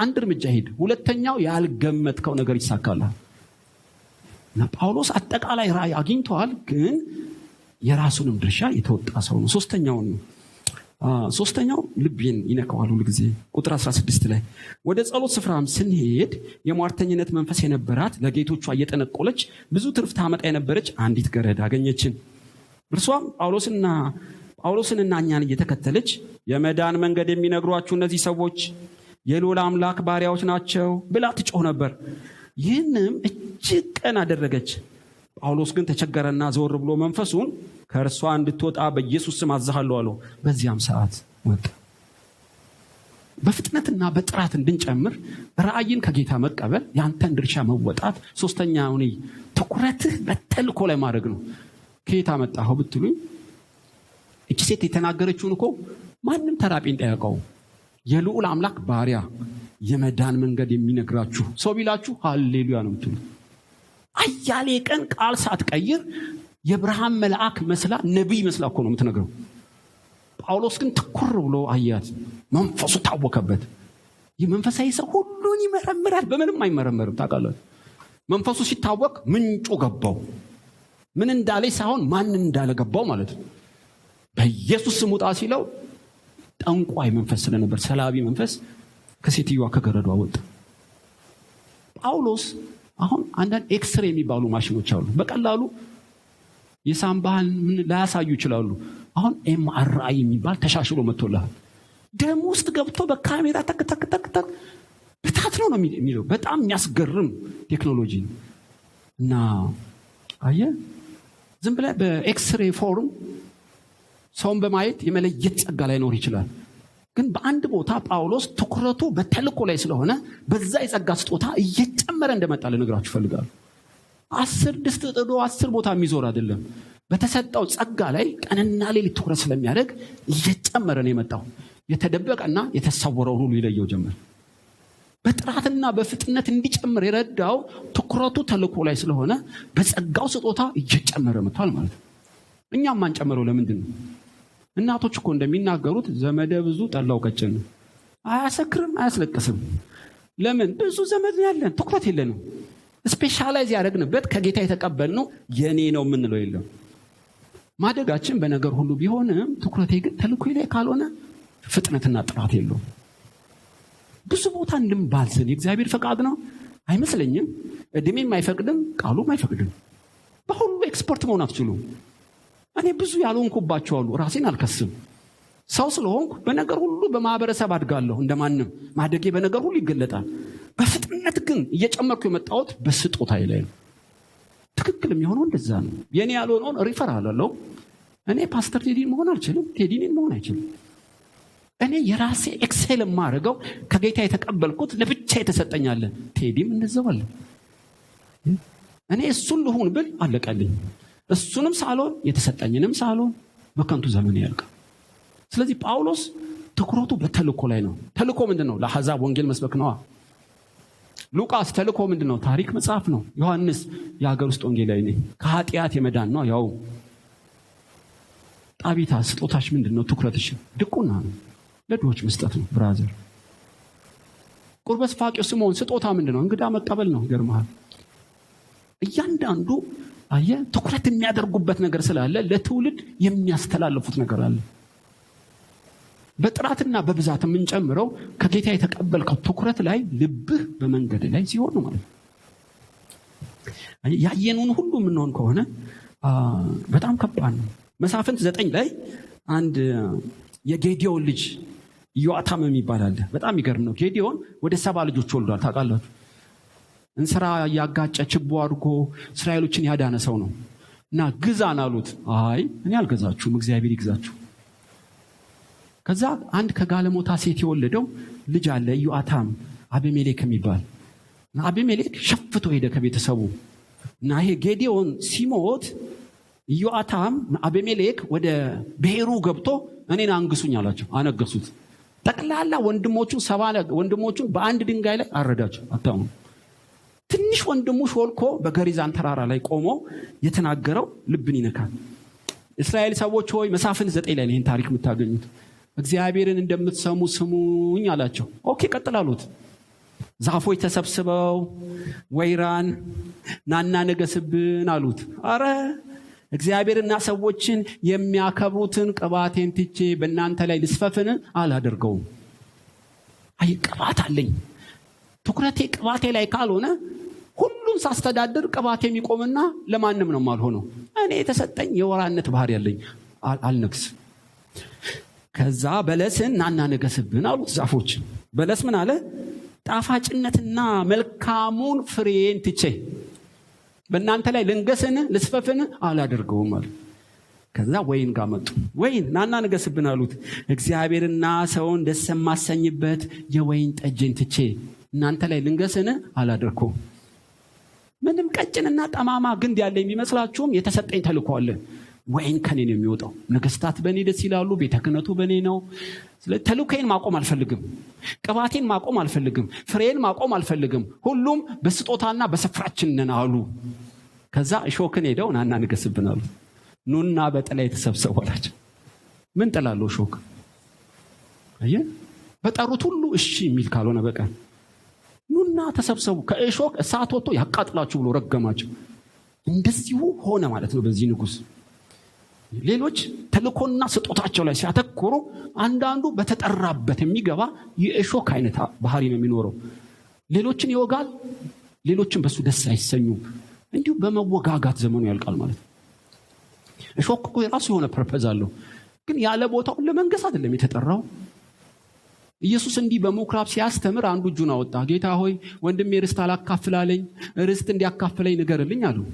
አንድ እርምጃ ሄድ፣ ሁለተኛው ያልገመትከው ነገር ይሳካልሃል። እና ጳውሎስ አጠቃላይ ራእይ አግኝቷል፣ ግን የራሱንም ድርሻ የተወጣ ሰው ነው። ሶስተኛው ልቤን ይነካዋል ሁሉ ጊዜ። ቁጥር 16 ላይ ወደ ጸሎት ስፍራም ስንሄድ የሟርተኝነት መንፈስ የነበራት ለጌቶቿ እየጠነቆለች ብዙ ትርፍ ታመጣ የነበረች አንዲት ገረድ አገኘችን። እርሷም ጳውሎስንና እኛን እየተከተለች የመዳን መንገድ የሚነግሯችሁ እነዚህ ሰዎች የልዑል አምላክ ባሪያዎች ናቸው ብላ ትጮህ ነበር። ይህንም እጅግ ቀን አደረገች። ጳውሎስ ግን ተቸገረና ዘወር ብሎ መንፈሱን ከእርሷ እንድትወጣ በኢየሱስ ስም አዝሃለሁ አለው። በዚያም ሰዓት ወጣ። በፍጥነትና በጥራት እንድንጨምር ራእይን ከጌታ መቀበል፣ ያንተን ድርሻ መወጣት። ሶስተኛው ትኩረትህ በተልእኮ ላይ ማድረግ ነው። ከየት አመጣኸው ብትሉኝ፣ እቺ ሴት የተናገረችውን እኮ ማንም ተራጴን ጠያቀው። የልዑል አምላክ ባሪያ የመዳን መንገድ የሚነግራችሁ ሰው ቢላችሁ ሃሌሉያ ነው የምትሉት። አያሌ ቀን ቃል ሳትቀይር የብርሃን መልአክ መስላ ነቢይ መስላ እኮ ነው የምትነግረው። ጳውሎስ ግን ትኩር ብሎ አያት። መንፈሱ ታወከበት። ይህ መንፈሳዊ ሰው ሁሉን ይመረምራል፣ በምንም አይመረመርም። ታውቃላችሁ፣ መንፈሱ ሲታወቅ ምንጩ ገባው። ምን እንዳለ ሳይሆን ማን እንዳለ ገባው ማለት ነው። በኢየሱስ ስም ውጣ ሲለው ጠንቋይ መንፈስ ስለነበር፣ ሰላቢ መንፈስ ከሴትዮዋ ከገረዷ ወጣ። ጳውሎስ አሁን አንዳንድ ኤክስሬ የሚባሉ ማሽኖች አሉ። በቀላሉ የሳምባህን ምን ላያሳዩ ይችላሉ። አሁን ኤምአርአይ የሚባል ተሻሽሎ መጥቶልሃል። ደም ውስጥ ገብቶ በካሜራ ተከተከተከተ በታት ነው የሚለው። በጣም የሚያስገርም ቴክኖሎጂ እና አየህ፣ ዝም ብለህ በኤክስሬ ፎርም ሰውን በማየት የመለየት ጸጋ ላይኖር ይችላል። ግን በአንድ ቦታ ጳውሎስ ትኩረቱ በተልእኮ ላይ ስለሆነ በዛ የጸጋ ስጦታ እየጨመረ እንደመጣ ልነግራችሁ እፈልጋለሁ። 10 ድስት ጥዶ 10 ቦታ የሚዞር አይደለም። በተሰጠው ጸጋ ላይ ቀንና ሌሊት ትኩረት ስለሚያደርግ እየጨመረ ነው የመጣው። የተደበቀና የተሰወረውን ሁሉ ይለየው ጀመር። በጥራትና በፍጥነት እንዲጨምር የረዳው ትኩረቱ ተልእኮ ላይ ስለሆነ በጸጋው ስጦታ እየጨመረ መጥቷል ማለት ነው። እኛም ማንጨምረው ለምንድን ነው? እናቶች እኮ እንደሚናገሩት ዘመደ ብዙ ጠላው ቀጭን ነው። አያሰክርም፣ አያስለቅስም። ለምን? ብዙ ዘመድ ያለን ትኩረት የለንም። ስፔሻላይዝ ያደረግንበት ከጌታ የተቀበልነው የኔ ነው የምንለው የለም። ማደጋችን በነገር ሁሉ ቢሆንም ትኩረቴ ግን ተልእኮ ላይ ካልሆነ ፍጥነትና ጥራት የለውም። ብዙ ቦታ እንድንባዝን የእግዚአብሔር ፈቃድ ነው አይመስለኝም። እድሜም አይፈቅድም፣ ቃሉም አይፈቅድም። በሁሉ ኤክስፐርት መሆን አትችሉም። እኔ ብዙ ያልሆንኩባቸው አሉ። ራሴን አልከስም። ሰው ስለሆንኩ በነገር ሁሉ በማህበረሰብ አድጋለሁ። እንደማንም ማደጌ በነገር ሁሉ ይገለጣል። በፍጥነት ግን እየጨመርኩ የመጣሁት በስጦታዬ ላይ ነው። ትክክል የሚሆነው እንደዛ ነው። የኔ ያልሆነውን ሪፈር አላለው። እኔ ፓስተር ቴዲን መሆን አልችልም፣ ቴዲንን መሆን አይችልም። እኔ የራሴ ኤክሴል የማደርገው ከጌታ የተቀበልኩት ለብቻ የተሰጠኛለን። ቴዲም እንደዛው አለ። እኔ እሱን ልሁን ብል አለቀልኝ። እሱንም ሳልሆን የተሰጠኝንም ሳልሆን በከንቱ ዘመን ያልቃል። ስለዚህ ጳውሎስ ትኩረቱ በተልእኮ ላይ ነው። ተልእኮ ምንድን ነው? ለአሕዛብ ወንጌል መስበክ ነዋ። ሉቃስ ተልእኮ ምንድን ነው? ታሪክ መጽሐፍ ነው። ዮሐንስ የሀገር ውስጥ ወንጌላዊ ነኝ፣ ከኃጢአት የመዳን ነው። ያው ጣቢታ ስጦታሽ ምንድን ነው? ትኩረትሽ ድቁና ነው፣ ለድሆች መስጠት ነው። ብራዘር ቁርበስ ፋቂው ስምዖን ስጦታ ምንድን ነው? እንግዳ መቀበል ነው። ይገርምሃል። እያንዳንዱ ትኩረት የሚያደርጉበት ነገር ስላለ ለትውልድ የሚያስተላልፉት ነገር አለ። በጥራትና በብዛት የምንጨምረው ከጌታ የተቀበልከው ትኩረት ላይ ልብህ በመንገድ ላይ ሲሆን ነው ማለት ነው። ያየኑን ሁሉ የምንሆን ከሆነ በጣም ከባድ ነው። መሳፍንት 9 ላይ አንድ የጌዲዮን ልጅ ኢዮአታም የሚባል አለ። በጣም ይገርም ነው። ጌዲዮን ወደ 70 ልጆች ወልዷል። ታውቃላችሁ። እንስራ ያጋጨ ችቦ አድርጎ እስራኤሎችን ያዳነ ሰው ነው። እና ግዛን አሉት። አይ እኔ አልገዛችሁም፣ እግዚአብሔር ይግዛችሁ። ከዛ አንድ ከጋለሞታ ሴት የወለደው ልጅ አለ ኢዮአታም፣ አቤሜሌክ የሚባል። እና አቤሜሌክ ሸፍቶ ሄደ ከቤተሰቡ። እና ይሄ ጌዲዮን ሲሞት ኢዮአታም አቤሜሌክ ወደ ብሔሩ ገብቶ እኔን አንግሱኝ አላቸው። አነገሱት። ጠቅላላ ወንድሞቹን 70 ወንድሞቹን በአንድ ድንጋይ ላይ አረዳቸው። አታሙ ትንሽ ወንድሙ ሾልኮ በገሪዛን ተራራ ላይ ቆሞ የተናገረው ልብን ይነካል። እስራኤል ሰዎች ሆይ መሳፍንት 9 ላይ ይህን ታሪክ የምታገኙት። እግዚአብሔርን እንደምትሰሙ ስሙኝ አላቸው። ኦኬ ቀጥላሉት። ዛፎች ተሰብስበው ወይራን ናና ነገስብን አሉት። አረ እግዚአብሔርና ሰዎችን የሚያከብሩትን ቅባቴን ትቼ በእናንተ ላይ ልስፈፍን አላደርገውም። አይ ቅባት አለኝ። ትኩረቴ ቅባቴ ላይ ካልሆነ ሁሉን ሳስተዳድር ቅባቴ የሚቆምና ለማንም ነው የማልሆነው። እኔ የተሰጠኝ የወራነት ባህሪ ያለኝ አልነግስ። ከዛ በለስን ናና ነገስብን አሉት ዛፎች። በለስ ምን አለ? ጣፋጭነትና መልካሙን ፍሬን ትቼ በእናንተ ላይ ልንገስን ልስፈፍን አላደርገውም አለ። ከዛ ወይን ጋር መጡ። ወይን ናና ነገስብን አሉት። እግዚአብሔርና ሰውን ደስ የማሰኝበት የወይን ጠጅን ትቼ እናንተ ላይ ልንገስን አላደርገውም። ምንም ቀጭንና ጠማማ ግንድ ያለ የሚመስላችሁም የተሰጠኝ ተልእኮ አለ። ወይን ከኔ ነው የሚወጣው። ነገስታት በእኔ ደስ ይላሉ፣ ቤተ ክህነቱ በእኔ ነው። ስለዚህ ተልእኮዬን ማቆም አልፈልግም። ቅባቴን ማቆም አልፈልግም። ፍሬን ማቆም አልፈልግም። ሁሉም በስጦታና በስፍራችን ነን አሉ። ከዛ እሾክን ሄደው ናና ንገስብን አሉ። ኑና በጥላ የተሰብሰቡ አላቸው። ምን ጥላለሁ? እሾክ። አየህ፣ በጠሩት ሁሉ እሺ የሚል ካልሆነ በቀር ኑና ተሰብሰቡ፣ ከእሾክ እሳት ወጥቶ ያቃጥላችሁ ብሎ ረገማቸው። እንደዚሁ ሆነ ማለት ነው በዚህ ንጉስ። ሌሎች ተልእኮና ስጦታቸው ላይ ሲያተኩሩ አንዳንዱ በተጠራበት የሚገባ የእሾክ አይነት ባህሪ ነው የሚኖረው። ሌሎችን ይወጋል፣ ሌሎችን በሱ ደስ አይሰኙም። እንዲሁ በመወጋጋት ዘመኑ ያልቃል ማለት ነው። እሾክ እኮ የራሱ የሆነ ፐርፐዝ አለው፣ ግን ያለ ቦታው ለመንገስ አይደለም የተጠራው። ኢየሱስ እንዲህ በምኩራብ ሲያስተምር አንዱ እጁን አወጣ። ጌታ ሆይ ወንድሜ ርስት አላካፍላለኝ፣ ርስት እንዲያካፍለኝ ንገርልኝ አለው።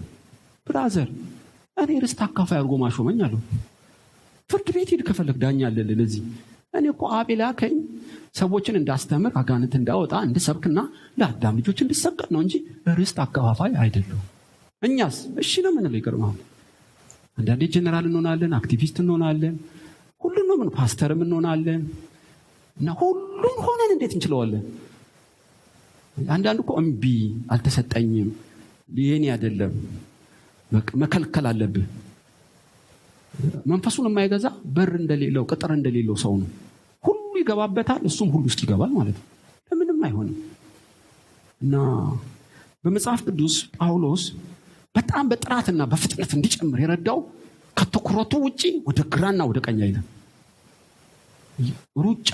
ብራዘር እኔ ርስት አካፋይ አድርጎ ማሾመኝ አለው። ፍርድ ቤት ሂድ ከፈለክ ዳኛ አለልህ። ለዚህ እኔ እኮ አብ የላከኝ ሰዎችን እንዳስተምር፣ አጋንንት እንዳወጣ፣ እንድሰብክና ለአዳም ልጆች እንድሰቀል ነው እንጂ ርስት አከፋፋይ አይደለም። እኛስ እሺ ነው የምንለው። ይገርማል። አንዳንዴ ጀነራል እንሆናለን፣ አክቲቪስት እንሆናለን፣ ሁሉንም ፓስተርም እንሆናለን። እና ሁሉን ሆነን እንዴት እንችለዋለን? አንዳንዱ እኮ እምቢ አልተሰጠኝም፣ የኔ አይደለም፣ በቃ መከልከል አለብህ። መንፈሱን የማይገዛ በር እንደሌለው ቅጥር እንደሌለው ሰው ነው። ሁሉ ይገባበታል፣ እሱም ሁሉ ውስጥ ይገባል ማለት ነው። ለምንም አይሆንም። እና በመጽሐፍ ቅዱስ ጳውሎስ በጣም በጥራትና በፍጥነት እንዲጨምር የረዳው ከትኩረቱ ውጪ ወደ ግራና ወደ ቀኝ አይደለም። ሩጫ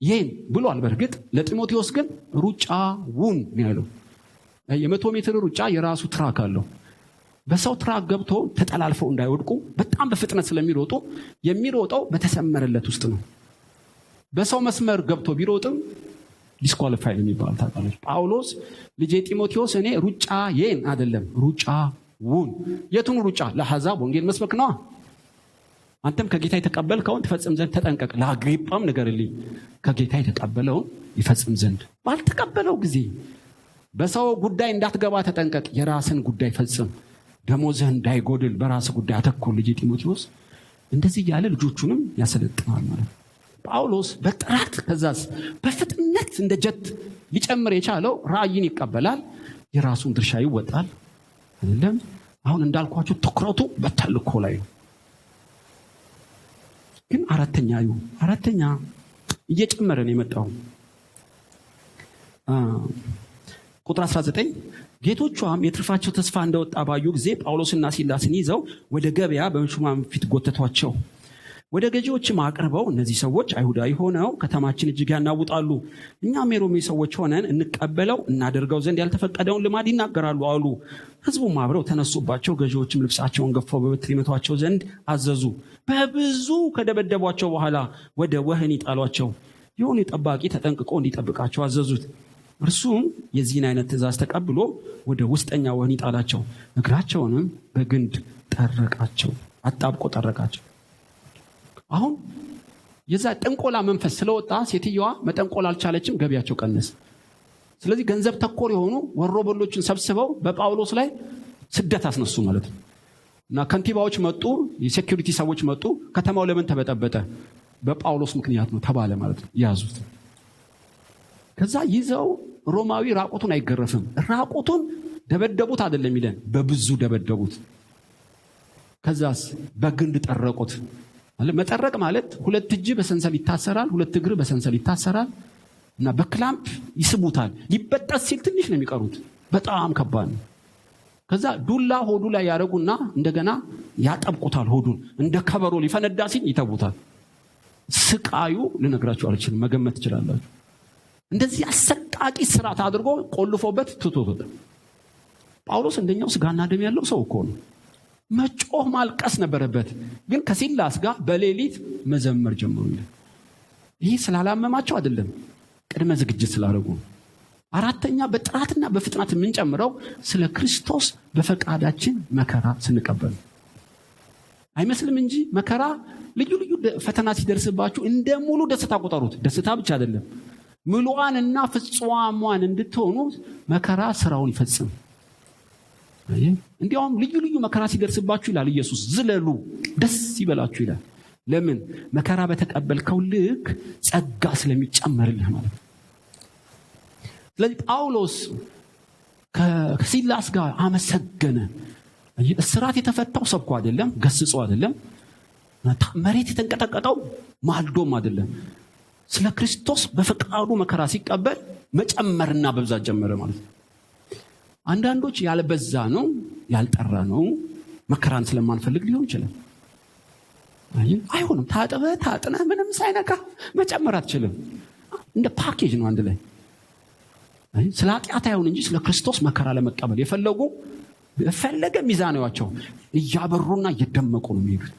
ይሄን ብሏል። በእርግጥ ለጢሞቴዎስ ግን ሩጫውን ነው ያለው። የ100 ሜትር ሩጫ የራሱ ትራክ አለው። በሰው ትራክ ገብቶ ተጠላልፈው እንዳይወድቁ በጣም በፍጥነት ስለሚሮጡ የሚሮጠው በተሰመረለት ውስጥ ነው። በሰው መስመር ገብቶ ቢሮጥም ዲስኳሊፋይ የሚባል ታውቃለች። ጳውሎስ ልጄ ጢሞቴዎስ እኔ ሩጫዬን አይደለም ሩጫውን። የቱን ሩጫ? ለአሕዛብ ወንጌል መስበክ ነው። አንተም ከጌታ የተቀበልከውን ትፈጽም ዘንድ ተጠንቀቅ። ለአግሪጳም ንገርልኝ፣ ከጌታ የተቀበለውን ይፈጽም ዘንድ። ባልተቀበለው ጊዜ በሰው ጉዳይ እንዳትገባ ተጠንቀቅ። የራስን ጉዳይ ፈጽም፣ ደሞዝህ እንዳይጎድል በራስ ጉዳይ አተኩር ልጄ ጢሞቴዎስ። እንደዚህ እያለ ልጆቹንም ያሰለጥናል ማለት ነው። ጳውሎስ በጥራት ከዛስ በፍጥነት እንደ ጀት ሊጨምር የቻለው ራእይን ይቀበላል፣ የራሱን ድርሻ ይወጣል አይደለም። አሁን እንዳልኳችሁ ትኩረቱ በተልእኮ ላይ ነው። ግን አራተኛ እየጨመረ ነው የመጣው። ቁጥር 19 ጌቶቿም የትርፋቸው ተስፋ እንደወጣ ባዩ ጊዜ ጳውሎስና ሲላስን ይዘው ወደ ገበያ በሹማን ፊት ጎተቷቸው። ወደ ገዢዎችም አቅርበው እነዚህ ሰዎች አይሁዳዊ ሆነው ከተማችን እጅግ ያናውጣሉ፣ እኛም የሮሜ ሰዎች ሆነን እንቀበለው እናደርገው ዘንድ ያልተፈቀደውን ልማድ ይናገራሉ አሉ። ሕዝቡም አብረው ተነሱባቸው። ገዢዎችም ልብሳቸውን ገፈው በበትር ይመቷቸው ዘንድ አዘዙ። በብዙ ከደበደቧቸው በኋላ ወደ ወህኒ ጣሏቸው። የሆነ ጠባቂ ተጠንቅቆ እንዲጠብቃቸው አዘዙት። እርሱም የዚህን አይነት ትእዛዝ ተቀብሎ ወደ ውስጠኛ ወህኒ ጣላቸው። እግራቸውንም በግንድ ጠረቃቸው፣ አጣብቆ ጠረቃቸው። አሁን የዛ ጠንቆላ መንፈስ ስለወጣ ሴትየዋ መጠንቆል አልቻለችም። ገቢያቸው ቀነሰ። ስለዚህ ገንዘብ ተኮር የሆኑ ወሮበሎችን ሰብስበው በጳውሎስ ላይ ስደት አስነሱ ማለት ነው። እና ከንቲባዎች መጡ፣ የሴኩሪቲ ሰዎች መጡ። ከተማው ለምን ተበጠበጠ? በጳውሎስ ምክንያት ነው ተባለ ማለት ነው። ያዙት። ከዛ ይዘው ሮማዊ ራቁቱን አይገረፍም፣ ራቁቱን ደበደቡት አይደለም ይለን፣ በብዙ ደበደቡት። ከዛስ በግንድ ጠረቁት። መጠረቅ ማለት ሁለት እጅ በሰንሰል ይታሰራል፣ ሁለት እግር በሰንሰል ይታሰራል እና በክላምፕ ይስቡታል። ሊበጠስ ሲል ትንሽ ነው የሚቀሩት። በጣም ከባድ ነው። ከዛ ዱላ ሆዱ ላይ ያደረጉና እንደገና ያጠብቁታል። ሆዱን እንደ ከበሮ ሊፈነዳ ሲል ይተቡታል። ስቃዩ ልነግራችሁ አልችልም፣ መገመት ትችላላችሁ። እንደዚህ አሰቃቂ ስርዓት አድርጎ ቆልፎበት ትቶት። ጳውሎስ እንደኛው ስጋና ደም ያለው ሰው እኮ ነው። መጮህ ማልቀስ ነበረበት። ግን ከሲላስ ጋር በሌሊት መዘመር ጀመሩ ይላል። ይህ ስላላመማቸው አይደለም፣ ቅድመ ዝግጅት ስላደረጉ። አራተኛ በጥራትና በፍጥነት የምንጨምረው ስለ ክርስቶስ በፈቃዳችን መከራ ስንቀበል አይመስልም እንጂ መከራ ልዩ ልዩ ፈተና ሲደርስባችሁ እንደ ሙሉ ደስታ ቆጠሩት። ደስታ ብቻ አይደለም፣ ምሉዓንና ፍጹማን እንድትሆኑ መከራ ስራውን ይፈጽም። እንዲያውም ልዩ ልዩ መከራ ሲደርስባችሁ ይላል ኢየሱስ ዝለሉ፣ ደስ ይበላችሁ ይላል። ለምን? መከራ በተቀበልከው ልክ ጸጋ ስለሚጨመርልህ ማለት ነው። ስለዚህ ጳውሎስ ከሲላስ ጋር አመሰገነ። እስራት የተፈታው ሰብኮ አይደለም፣ ገስጾ አይደለም፣ መሬት የተንቀጠቀጠው ማልዶም አይደለም። ስለ ክርስቶስ በፈቃዱ መከራ ሲቀበል መጨመርና በብዛት ጀመረ ማለት ነው። አንዳንዶች ያልበዛ ነው ያልጠራ ነው፣ መከራን ስለማንፈልግ ሊሆን ይችላል። አይሆንም። ታጥነ ምንም ሳይነካ መጨመር አትችልም። እንደ ፓኬጅ ነው አንድ ላይ። ስለ ኃጢአት አይሆን እንጂ ስለ ክርስቶስ መከራ ለመቀበል የፈለገ ሚዛናቸው እያበሩና እየደመቁ ነው የሚሄዱት።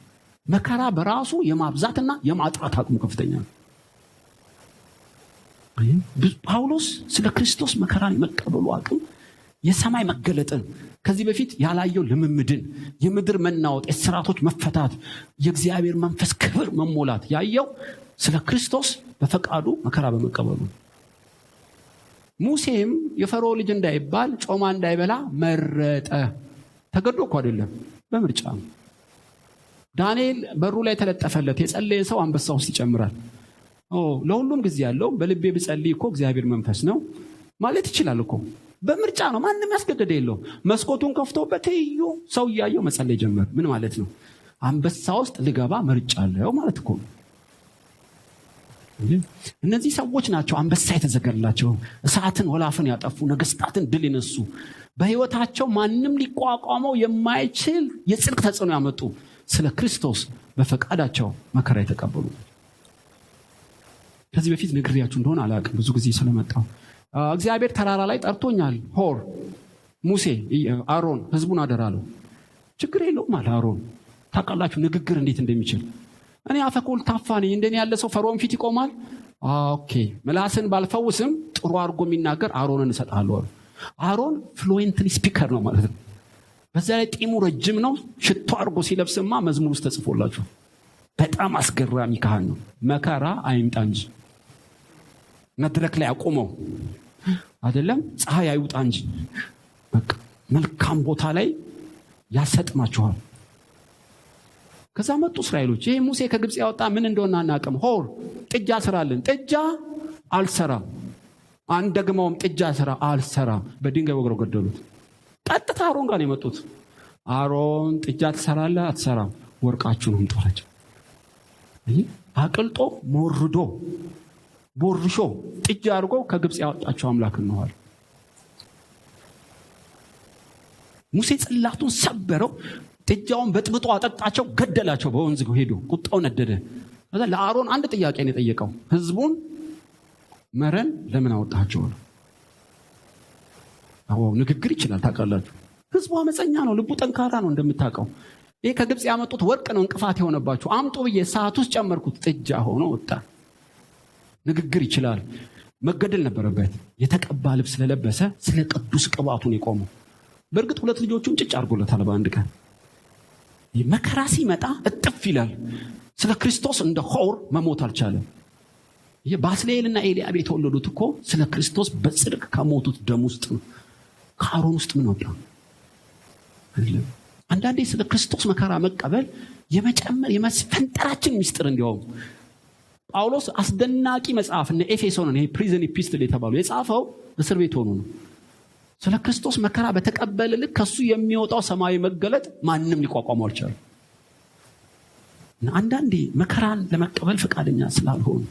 መከራ በራሱ የማብዛትና የማጥራት አቅሙ ከፍተኛ ነው። ጳውሎስ ስለ ክርስቶስ መከራን የመቀበሉ አቅም የሰማይ መገለጥን ከዚህ በፊት ያላየው ልምምድን፣ የምድር መናወጥ፣ የስራቶች መፈታት፣ የእግዚአብሔር መንፈስ ክብር መሞላት ያየው ስለ ክርስቶስ በፈቃዱ መከራ በመቀበሉ። ሙሴም የፈርዖን ልጅ እንዳይባል ጮማ እንዳይበላ መረጠ። ተገዶ እኮ አይደለም፣ በምርጫ ነው። ዳንኤል በሩ ላይ ተለጠፈለት፣ የጸለየ ሰው አንበሳ ውስጥ ይጨምራል። ለሁሉም ጊዜ ያለው በልቤ ብጸልይ እኮ እግዚአብሔር መንፈስ ነው ማለት ይችላል እኮ። በምርጫ ነው፣ ማንም ያስገደደ የለው። መስኮቱን ከፍቶበት እዩ ሰው እያየው መጸለይ ጀመር። ምን ማለት ነው? አንበሳ ውስጥ ልገባ መርጫ አለው ማለት እኮ። እነዚህ ሰዎች ናቸው አንበሳ የተዘጋላቸው፣ እሳትን ወላፈን ያጠፉ፣ ነገስታትን ድል ይነሱ፣ በህይወታቸው ማንም ሊቋቋመው የማይችል የጽድቅ ተጽዕኖ ያመጡ፣ ስለ ክርስቶስ በፈቃዳቸው መከራ የተቀበሉ። ከዚህ በፊት ነግሬያችሁ እንደሆነ አላውቅም፣ ብዙ ጊዜ ስለመጣው እግዚአብሔር ተራራ ላይ ጠርቶኛል። ሆር ሙሴ አሮን ህዝቡን አደራለሁ። ችግር የለውም አለ አሮን። ታውቃላችሁ ንግግር እንዴት እንደሚችል። እኔ አፈኮል ታፋኔ እንደኔ ያለ ሰው ፈርዖን ፊት ይቆማል። ኦኬ ምላስን ባልፈውስም ጥሩ አድርጎ የሚናገር አሮንን እሰጣለሁ። አሮን ፍሉዌንትሊ ስፒከር ነው ማለት ነው። በዛ ላይ ጢሙ ረጅም ነው። ሽቶ አድርጎ ሲለብስማ መዝሙር ውስጥ ተጽፎላችሁ በጣም አስገራሚ ካህን ነው። መከራ አይምጣ እንጂ መድረክ ላይ አቆመው አይደለም፣ ፀሐይ አይውጣ እንጂ በቃ መልካም ቦታ ላይ ያሰጥማችኋል። ከዛ መጡ እስራኤሎች። ይሄ ሙሴ ከግብፅ ያወጣ ምን እንደሆነ አናውቅም። ሆር ጥጃ ስራልን። ጥጃ አልሰራም። አንደግመውም። ጥጃ ስራ አልሰራም። በድንጋይ ወግረው ገደሉት። ቀጥታ አሮን ጋር ነው የመጡት። አሮን ጥጃ ትሰራለህ? አትሰራም። ወርቃችሁን አምጡላቸው። አቅልጦ ሞርዶ ቦርሾ ጥጃ አድርጎ ከግብፅ ያወጣቸው አምላክ ነዋል። ሙሴ ጽላቱን ሰበረው፣ ጥጃውን በጥብጦ አጠጣቸው፣ ገደላቸው። በወንዝ ሄዶ ቁጣው ነደደ። ለአሮን አንድ ጥያቄ ነው የጠየቀው። ህዝቡን መረን ለምን አወጣቸው ነው። ንግግር ይችላል ታውቃላችሁ። ህዝቡ አመፀኛ ነው፣ ልቡ ጠንካራ ነው እንደምታውቀው። ይሄ ከግብፅ ያመጡት ወርቅ ነው እንቅፋት የሆነባቸው። አምጡ ብዬ ሰዓት ውስጥ ጨመርኩት፣ ጥጃ ሆኖ ወጣ። ንግግር ይችላል። መገደል ነበረበት። የተቀባ ልብስ ስለለበሰ ስለ ቅዱስ ቅባቱን የቆመው። በእርግጥ 2 ልጆቹን ጭጭ አድርጎለታል በአንድ ቀን። መከራ ሲመጣ እጥፍ ይላል። ስለ ክርስቶስ እንደ ሆር መሞት አልቻለም። ባስልኤልና ኤልያብ የተወለዱት እኮ ስለ ክርስቶስ በጽድቅ ከሞቱት ደም ውስጥ ነው። ከአሮን ውስጥ ምን ወጣ? አንዳንዴ ስለ ክርስቶስ መከራ መቀበል የመጨመር የመስፈንጠራችን ሚስጥር እንዲያውም ጳውሎስ አስደናቂ መጽሐፍ እነ ኤፌሶንን ይሄ ፕሪዝን ኢፒስትል የተባሉ የጻፈው እስር ቤት ሆኖ ነው። ስለ ክርስቶስ መከራ በተቀበለ ልክ ከሱ የሚወጣው ሰማያዊ መገለጥ ማንም ሊቋቋመው አልቻለም። አንዳንዴ መከራን ለመቀበል ፈቃደኛ ስላልሆኑ